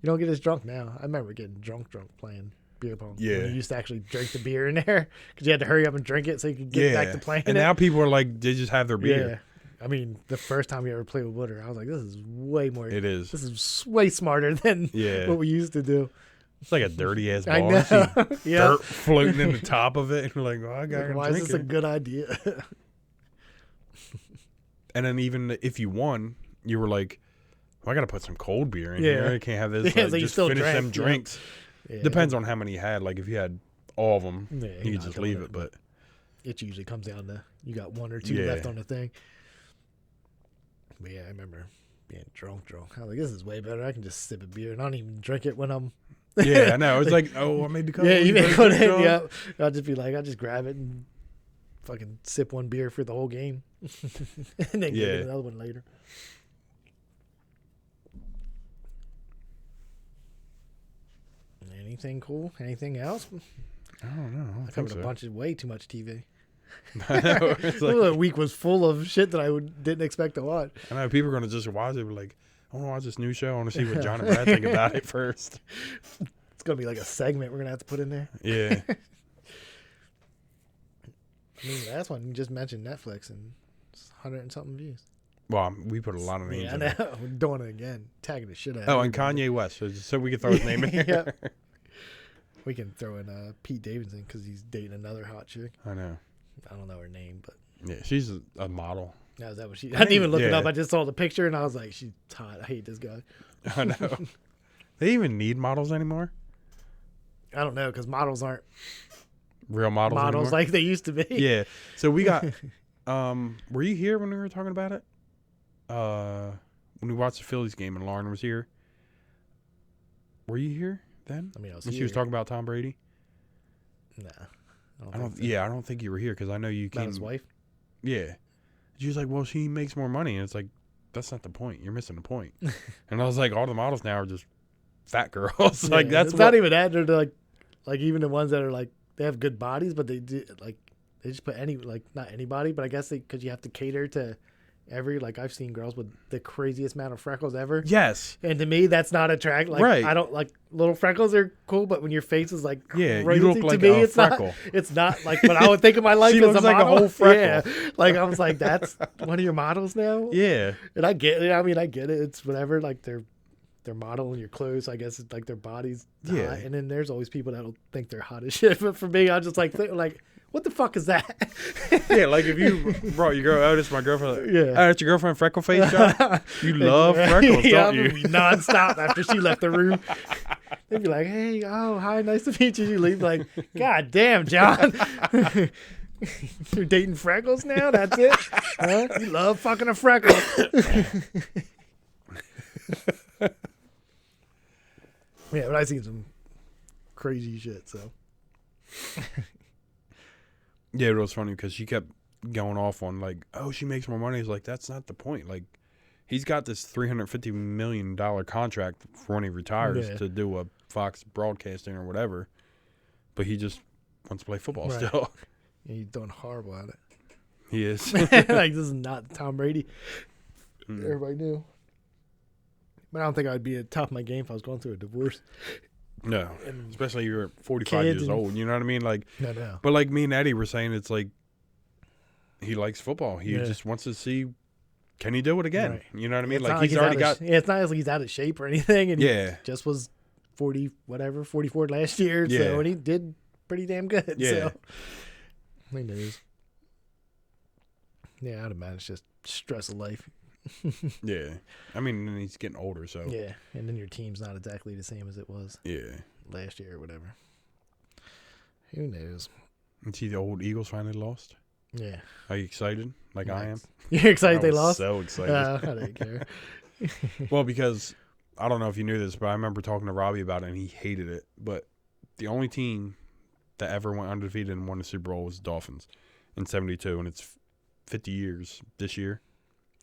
don't get as drunk now. I remember getting drunk playing beer pong. Yeah. When you used to actually drink the beer in there because you had to hurry up and drink it so you could get back to playing And it. now people are like, they just have their beer. Yeah. I mean, the first time we ever played with Woodard, I was like, this is way more. It is. This is way smarter than what we used to do. It's like a dirty ass ball. I know. Yeah. Dirt floating in the top of it. And you're like, I got to Why is drink this a it. good idea? And then even if you won, you were like, well, I got to put some cold beer in here. I can't have this. Yeah, so you just still finish drank, them drinks. Yeah. Depends on how many you had. Like if you had all of them, Yeah, you you're could not just doing leave it. But it usually comes down to you got one or two Yeah. left on the thing. But yeah, I remember being drunk. I was like, this is way better. I can just sip a beer and I don't even drink it when I'm. yeah, I know. It's like, oh, I made the cup. Yeah, You even better go drink in. some. Yeah, I'll just be like, I'll just grab it and fucking sip one beer for the whole game, and then get another one later. Anything cool? Anything else? I don't know. I don't I covered think a bunch of way too much TV. I know. It's like, The week was full of shit that I didn't expect to watch. I know people are gonna just watch it. But like, I want to watch this new show. I want to see what John and Brad think about it first. It's gonna be like a segment we're gonna have to put in there. Yeah. I mean, last one you just mentioned Netflix and it's 100 and something views. Well, we put a lot of names Yeah, I in know. there. We're doing it again, tagging the shit out. Oh, of and everybody. Kanye West. So we can throw his name in here. Yep. We can throw in Pete Davidson because he's dating another hot chick. I know. I don't know her name, but Yeah, she's a model. now is that what she? I didn't even look it yeah. up. I just saw the picture and I was like, she's hot. I hate this guy. I know. They even need models anymore? I don't know because models aren't Real models anymore? like they used to be. Yeah. So we got were you here when we were talking about it? When we watched the Phillies game and Lauren was here. Were you here then? I mean, I was when here. she was talking about Tom Brady? Nah, I don't think you were here because I know you About came. his wife. Yeah. She was like, well, she makes more money. And it's like, that's not the point. You're missing the point. And I was like, all the models now are just fat girls. Like, Yeah, that's it's what. not even that. They're like even the ones that are like, they have good bodies, but they do like, they just put not anybody, but I guess because you have to cater to like I've seen girls with the craziest amount of freckles ever. Yes. And to me, that's not attractive. Like, Right. I don't like little freckles are cool, but when your face is like Yeah, crazy, you look like to me, a it's freckle. not. It's not like what I would think of my life She as looks a like a model. whole freckle. Yeah, like I was like, that's one of your models now. Yeah. And I get it. I mean, I get it. It's whatever. Like they're modeling your clothes. I guess it's like their bodies. Yeah. Hot. And then there's always people that'll think they're hot as shit. But for me, I just like what the fuck is that? Yeah, like if you brought your girl, oh, this is my girlfriend. Like, Yeah. oh, that's your girlfriend, freckle face, John? You love freckles, Yeah, don't I'm you? gonna be nonstop after she left the room. They'd be like, "Hey, oh, hi, nice to meet you." You leave like, "God damn, John, you're dating freckles now? That's it? Huh? You love fucking a freckle?" Yeah, but I seen some crazy shit. So Yeah, it was funny because she kept going off on like, oh, she makes more money. It's like, that's not the point. Like, he's got this $350 million contract for when he retires to do a Fox broadcasting or whatever, but he just wants to play football still. yeah, he's doing horrible at it. He is. Like this is not Tom Brady. Everybody knew. But I don't think I'd be at the top of my game if I was going through a divorce. No, especially you're 45 years old. You know what I mean? Like, No. but like me and Eddie were saying, it's like he likes football. He just wants to see, can he do it again? Right. You know what I mean? It's Like not he's already got. it's not like he's out of shape or anything. And Yeah. he just was 44 last year. Yeah. So, and he did pretty damn good. Yeah. So, who knows? Yeah, I'd imagine it's just stress of life. Yeah. I mean, and he's getting older, so. Yeah. And then your team's not exactly the same as it was Yeah. last year or whatever. Who knows? And see the old Eagles finally lost. Yeah. Are you excited? Like I am? You're excited I they was lost? So excited. I didn't care. Well, because I don't know if you knew this, but I remember talking to Robbie about it, and he hated it. But the only team that ever went undefeated and won the Super Bowl was the Dolphins in '72, and it's 50 years this year.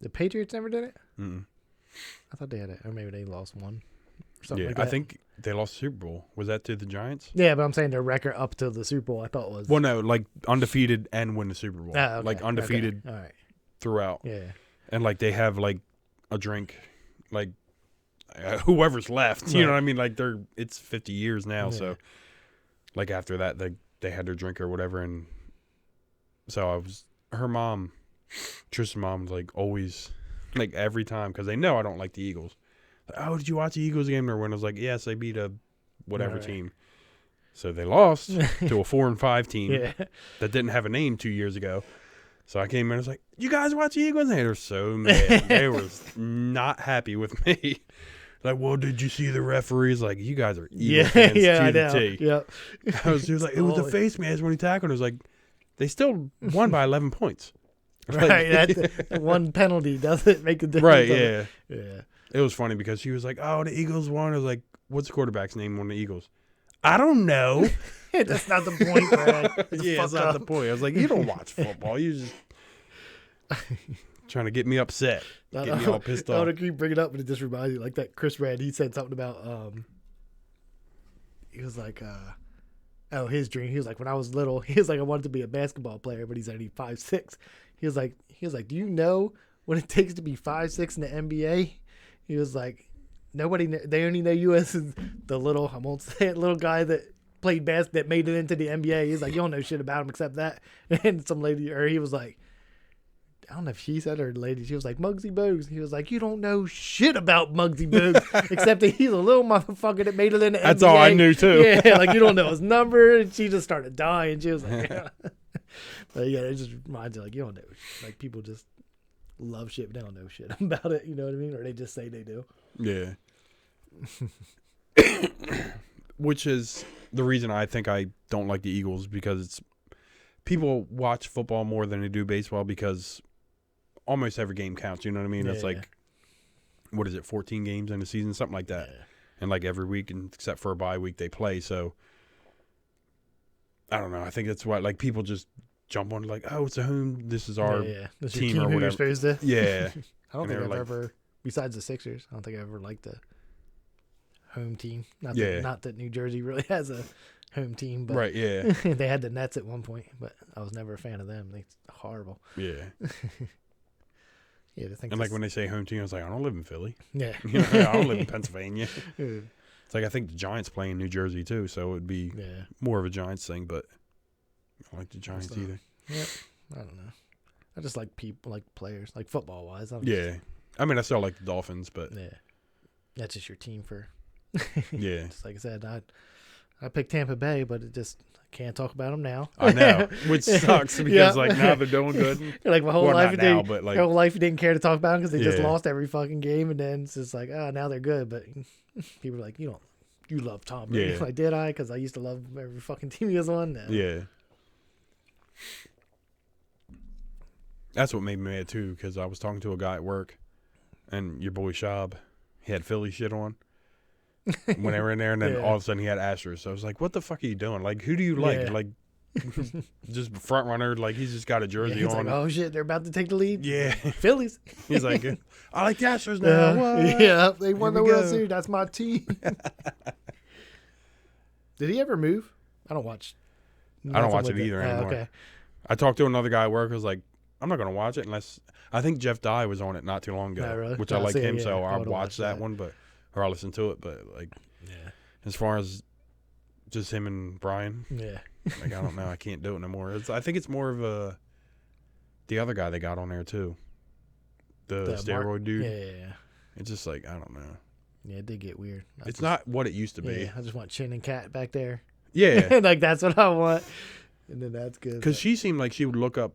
The Patriots never did it? Mm-mm. I thought they had it. Or maybe they lost one. Or something Yeah, like that. I think they lost the Super Bowl. Was that to the Giants? Yeah, but I'm saying their record up to the Super Bowl, I thought was. Well, no, like undefeated and win the Super Bowl. Ah, okay, Like undefeated Okay. All right. throughout. Yeah. And like they have like a drink, like whoever's left. You know what I mean? Like it's 50 years now. Yeah. So like after that, they had their drink or whatever. And so her mom, Tristan's mom was like always, like every time, because they know I don't like the Eagles. Like, oh, did you watch the Eagles game? Or when I was like, yes, they beat a whatever team. So they lost to a 4-5 team that didn't have a name 2 years ago. So I came in and was like, you guys watch the Eagles? And they were so mad. They were not happy with me. Like, well, did you see the referees? Like, you guys are Eagles fans to the T. Yep. She was like, it was the face mask when he tackled. It was like, they still won by 11 points. Right. That one penalty doesn't make a difference. Right, yeah. Yeah. It was funny because she was like, oh, the Eagles won. I was like, what's the quarterback's name on the Eagles? I don't know. That's not the point, Brad. That's not the point. I was like, you don't watch football. You just trying to get me upset. Get me all pissed off. I want to keep bringing it up, but it just reminds me, like that Chris Rand, he said something about, he was like, his dream. He was like, when I was little, he was like, I wanted to be a basketball player, but he's only 5'6". He was like, do you know what it takes to be 5'6" in the NBA? He was like, they only know you as the little, I won't say it, little guy that played basketball that made it into the NBA. He's like, you don't know shit about him except that. And some lady, or he was like, I don't know if she said it or the lady, she was like, Muggsy Bogues. He was like, you don't know shit about Muggsy Bogues except that he's a little motherfucker that made it in the NBA. That's all I knew too. Yeah, like you don't know his number. And she just started dying. She was like, yeah. But yeah, it just reminds you, like, you don't know. Like, people just love shit, but they don't know shit about it. You know what I mean? Or they just say they do. Yeah. Which is the reason I think I don't like the Eagles, because people watch football more than they do baseball, because almost every game counts. You know what I mean? It's like, what is it, 14 games in a season, something like that. Yeah. And like every week, and except for a bye week, they play. So I don't know. I think that's why, like, people just jump on like, oh, it's a home. This is our This team or or whatever. You're supposed to. Yeah. I don't think I've ever, besides the Sixers, I don't think I ever liked the home team. Not that New Jersey really has a home team, but right, yeah. They had the Nets at one point, but I was never a fan of them. They're horrible. Yeah. Yeah, and like when they say home team, I was like, I don't live in Philly. Yeah. You know, I don't live in Pennsylvania. It's like, I think the Giants play in New Jersey too, so it would be more of a Giants thing, but I don't like the Giants either. Yep. I don't know. I just like people, like players, like football wise. I mean, I still like the Dolphins, but that's just your team for. Yeah. Just like I said, I picked Tampa Bay, but it just can't talk about them now. I know, which sucks because like now they're doing good. Like my whole life, my whole life you didn't care to talk about them because they just lost every fucking game, and then it's just like, oh, now they're good. But people are like, you love Tom Brady. Yeah. Like, did I? Because I used to love every fucking team he was on. No. Yeah. That's what made me mad too, because I was talking to a guy at work, and your boy Shab, he had Philly shit on when they were in there, and then all of a sudden he had Astros. So I was like, what the fuck are you doing? Like, who do you like? Yeah. Like, just front runner, like he's just got a jersey he's on. Like, oh shit, they're about to take the lead. Yeah. Phillies. He's like, I like the Astros now. Yeah, they won the World Series. That's my team. Did he ever move? I don't watch it either anymore. Okay. I talked to another guy at work. I was like, I'm not going to watch it unless I think Jeff Dye was on it not too long ago, really? which I like him, so I would've watched that one, or I listened to it. But like, as far as just him and Brian, like I don't know, I can't do it no more. I think it's more of the other guy they got on there too, the steroid dude. Yeah. It's just like, I don't know. Yeah, it did get weird. It's not what it used to be. Yeah, I just want Chin and Cat back there. Yeah, like that's what I want, and then that's good. Because she seemed like she would look up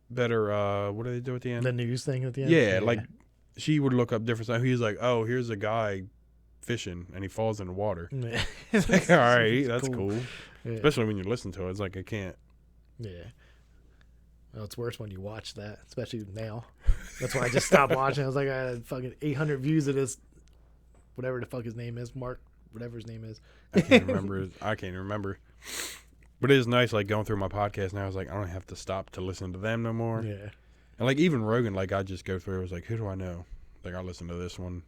better. What do they do at the end? The news thing at the end. Yeah, like she would look up different stuff. He's like, oh, here's a guy fishing and he falls in the water. It's like, all right, that's cool. Yeah. Especially when you listen to it. It's like, I can't. Yeah. Well, it's worse when you watch that, especially now. That's why I just stopped watching. I was like, I had fucking 800 views of this, whatever the fuck his name is, Mark, whatever his name is. I can't remember. But it is nice, like, going through my podcast now. I was like, I don't have to stop to listen to them no more. Yeah. And like even Rogan, like I just go through. I was like, who do I know? Like I listen to this one.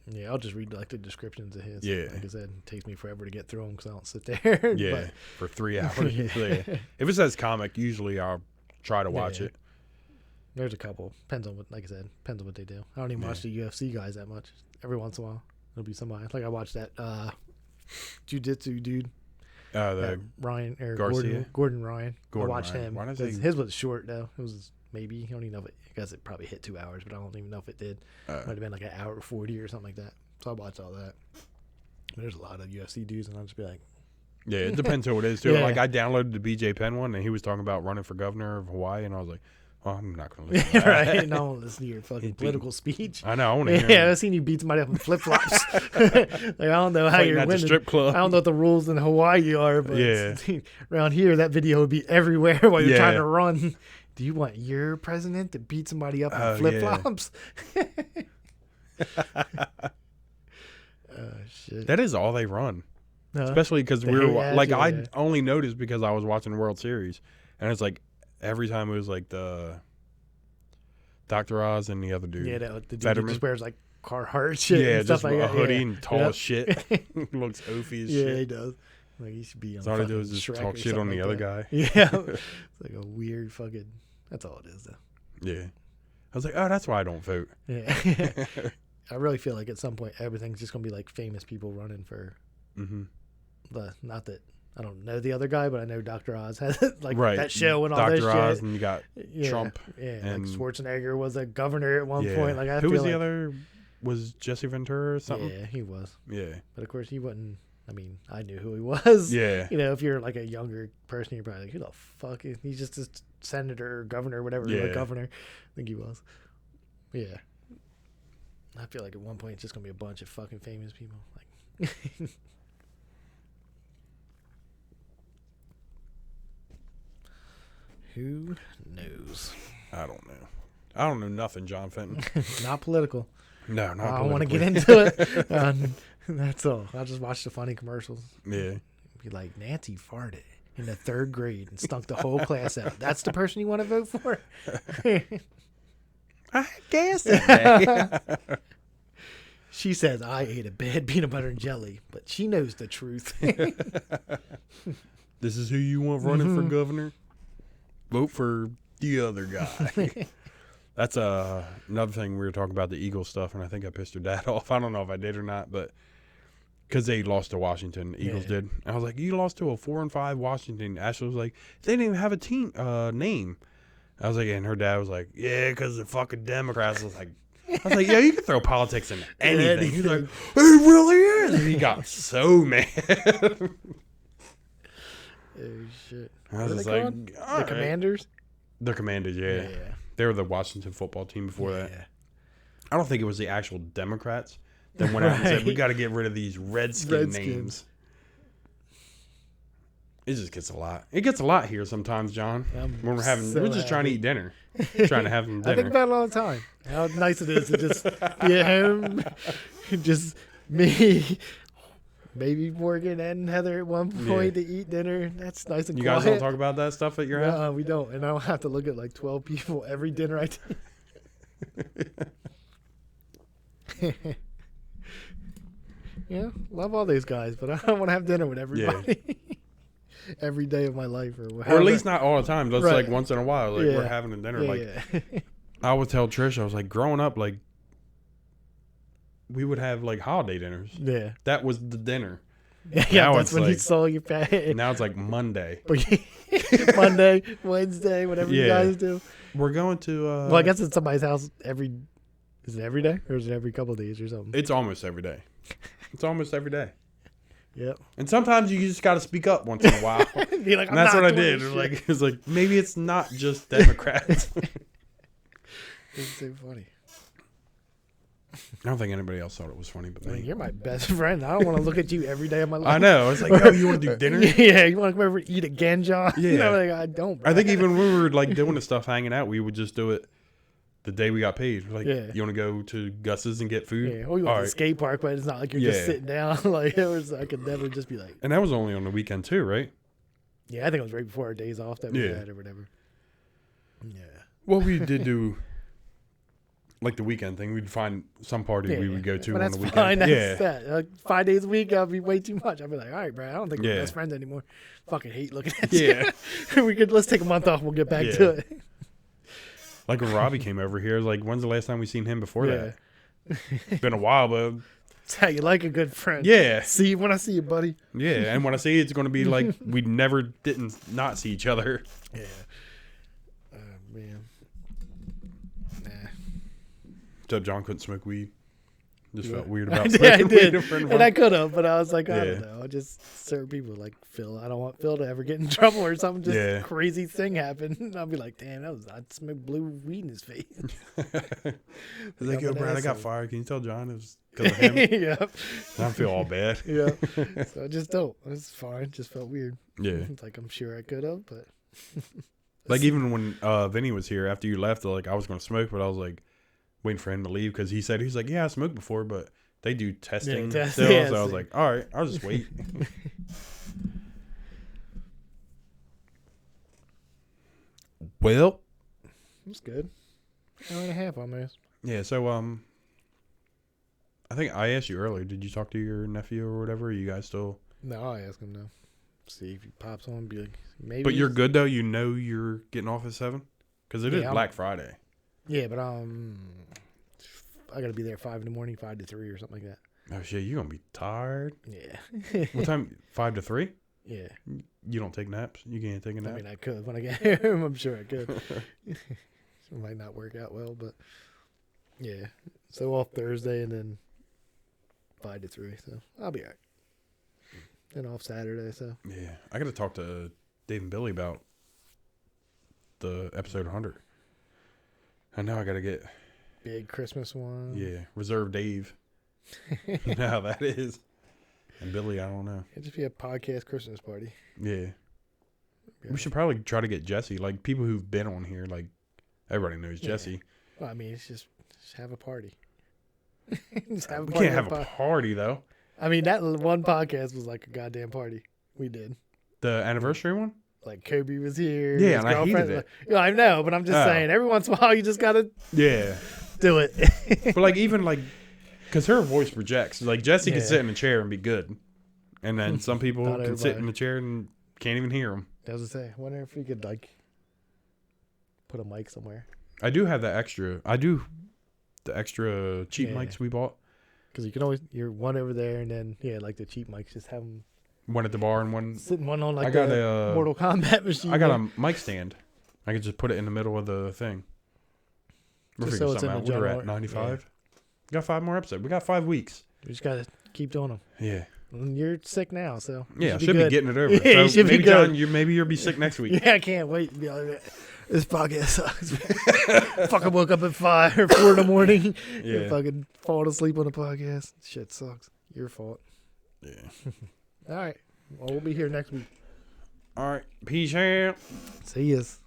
Yeah, I'll just read like the descriptions of his. Yeah. Like I said, it takes me forever to get through them because I don't sit there. Yeah, for 3 hours. Yeah. If it says comic, usually I'll try to watch it. There's a couple. Depends on what, like I said, depends on what they do. I don't even watch the UFC guys that much. Every once in a while, it'll be somebody. Like I watched that jiu-jitsu dude. The Ryan or Garcia? Gordon Ryan. Gordon I watched Ryan. him. Why did they- His was short though. It was maybe I don't even know if it. I guess it probably hit 2 hours, but I don't even know if it did. Might have been like an hour 40 or something like that. So I watched all that. There's a lot of UFC dudes, and I'll just be like, yeah, it depends who it is too. Yeah. Like I downloaded the BJ Penn one, and he was talking about running for governor of Hawaii, and I was like, well, I'm not going to listen to that. right? No, I want to listen to your fucking political speech. I know. I want to hear Yeah, him. I've seen you beat somebody up in flip flops. Like I don't know how Fighting you're at the winning. strip club. I don't know what the rules in Hawaii are, but Yeah. around here that video would be everywhere while you're Yeah. trying to run. Do you want your president to beat somebody up in flip flops? Shit. That is all they run. Huh? Especially because They we were hate like, I attitude, only noticed because I was watching the World Series, and it's like every time it was like the Dr. Oz and the other dude. Yeah, the dude that Fetterman. just wears like Carhartt shit. Yeah, and stuff just like a that. hoodie Yeah. and tall Yep. as shit. Looks oafy as Yeah, shit. he does. Like he should be on. So all they do fucking is just Shrek talk or shit on something the like other that. guy. Yeah, it's like a weird fucking. That's all it is, though. Yeah. I was like, oh, that's why I don't vote. Yeah, I really feel like at some point everything's just gonna be like famous people running for Mm-hmm. the. Not that I don't know the other guy, but I know Dr. Oz has like Right. that show and all Dr. that Oz, shit. and you got Yeah, Trump. Yeah, and- like Schwarzenegger was a governor at one yeah. point. Like I Who feel was the like, other? Was Jesse Ventura or something? Yeah, he was. Yeah. But of course he wasn't. I mean, I knew who he was. Yeah. You know, if you're like a younger person, you're probably like, who the fuck is he's just a senator or governor or whatever. Yeah. Like governor, I think he was. Yeah. I feel like at one point it's just gonna be a bunch of fucking famous people. Like who knows? I don't know. I don't know nothing, John Fenton. Not political. No, not I don't want to politically. get into it. That's all. I'll just watch the funny commercials. Yeah. Be like, Nancy farted in the 3rd grade and stunk the whole class out. That's the person you want to vote for? I guess that day. She says, I ate a bad peanut butter and jelly, but she knows the truth. This is who you want running for governor? Vote for the other guy. That's another thing we were talking about, the Eagles stuff, and I think I pissed her dad off. I don't know if I did or not, but because they lost to Washington, the Eagles did. I was like, you lost to a 4-5 Washington. Ashley was like, they didn't even have a team name. I was like, and her dad was like, yeah, because the fucking Democrats. I was like, yeah, you can throw politics into anything. He's like, it really is. And he got so mad. Oh, shit. I What was are just they like, called? all The right. Commanders? The Commanders, yeah. They were the Washington football team before that. Yeah. I don't think it was the actual Democrats that went out and said, we Right. got to get rid of these Redskins names. It just gets a lot. It gets a lot here sometimes, John. When we're just trying to eat dinner. Trying to have some dinner. I think about it all the time. How nice it is to just be at home. Just me, maybe Morgan and Heather at one point to eat dinner. That's nice and You quiet. guys don't talk about that stuff at your house? No, we don't. And I don't have to look at like 12 people every dinner I take. Yeah, love all these guys, but I don't want to have dinner with everybody every day of my life, or Or at least not all the time. Just Right. like once in a while. Like Yeah. we're having a dinner. Yeah, like yeah. I would tell Trish, I was like, growing up, like we would have like holiday dinners. Yeah. That was the dinner. Yeah, Now that's it's when you like- saw your fat. Now it's like Monday. Monday, Wednesday, whatever you Yeah. guys do. We're going to Well, I guess it's somebody's house is it every day or is it every couple of days or something? it's almost every day. It's almost every day. Yep. And sometimes you just got to speak up once in a while. Be like, And that's I'm what I not did. doing It was this like maybe it's not just Democrats. shit. It's so funny. I don't think anybody else thought it was funny, but I mean, me. you're my best friend. I don't want to look at you every day of my life. I know. It's like, oh, you want to do dinner? Yeah, you want to come over and eat again, John? Yeah. You know, like, I don't. Bro. I think even when we were like doing the stuff, hanging out, we would just do it the day we got paid. Like, Yeah. you want to go to Gus's and get food? Yeah, or you All went to the right. skate park, but it's not like you're Yeah. just sitting down. Like it was, I could never just be like, And that was only on the weekend too, right? yeah, I think it was right before our days off that we Yeah. had or whatever. Yeah, Well, we did do like the weekend thing. We'd find some party we would go to on the weekend. Fine. That's that. Like 5 days a week, I'll be way too much. I'll be like, all right, bro, I don't think we're best friends anymore. Fucking hate looking at you. Let's take a month off. We'll get back to it. Like when Robbie came over here, like, when's the last time we seen him before that? It's been a while, but that's how you like a good friend. Yeah. See you when I see you, buddy. Yeah, and when I see you, it's going to be like we never didn't not see each other. Yeah. Man. Nah. Except John couldn't smoke weed. Just felt weird about smoking weed. And I could have, but I was like, I don't know. I just certain people like Phil. I don't want Phil to ever get in trouble or something. Just crazy thing happen. I'll be like, damn, I'd smoke blue weed in his face. Like, yo, Brad, I got fired. Can you tell John it was because of him? Yep. I feel all bad. Yeah. So I just don't. It's fine. Just felt weird. Yeah. It's like I'm sure I could have, but. Like even when Vinny was here after you left, like I was going to smoke, but I was like waiting for him to leave because he's like, yeah, I smoked before, but they do testing still. So I was like, all right, I'll just wait. Well, it's good. Hour and a half almost. Yeah. So I think I asked you earlier. Did you talk to your nephew or whatever? Are you guys still? No, I'll ask him now. See if he pops on. Be like, maybe. But you're good though. You know you're getting off at 7 because it is Black Friday. Yeah, but I gotta be there 5 in the morning, 5 to 3 or something like that. Oh shit, you're gonna be tired. Yeah. What time? 5 to 3. Yeah. You don't take naps. You can't take a nap. I mean, I could when I get home. I'm sure I could. It might not work out well, but yeah. So off Thursday and then 5 to 3. So I'll be all right. And off Saturday. So yeah, I got to talk to Dave and Billy about the episode 100. And now I got to get big Christmas one. Yeah, Reserve Dave. You know how that is. And Billy, I don't know. It'd just be a podcast Christmas party. Yeah. We should probably try to get Jesse. Like, people who've been on here, like, everybody knows Jesse. Well, I mean, it's just have a party. Just have a party. We can't have a party, though. I mean, that one podcast was like a goddamn party we did. The anniversary one? Like, Kobe was here. Yeah, and I hated it. Yeah, I know, but I'm just saying, every once in a while, you just got to do it. But, like, even, like, because her voice projects. Like, Jesse can sit in a chair and be good. And then some people can sit in the chair and can't even hear them. I was going to say, I wonder if we could, like, put a mic somewhere. I do have the extra. The extra cheap mics we bought. Because you can always, you're one over there and then, like the cheap mics, just have them. One at the bar and one. Sitting one on, like, the Mortal Kombat machine. I got a mic stand. I could just put it in the middle of the thing. We'll figure something out. We're at 95. Yeah. We got 5 more episodes. We got 5 weeks. We just got to keep doing them. Yeah. And you're sick now, so. Yeah, I should be getting it over. Yeah, you should maybe, be good. John, maybe you'll be sick next week. Yeah, I can't wait. This podcast sucks. Fucking woke up at 5 or 4 in the morning. Yeah. Fucking falling asleep on the podcast. Shit sucks. Your fault. Yeah. All right. Well, we'll be here next week. All right. Peace out. See yas.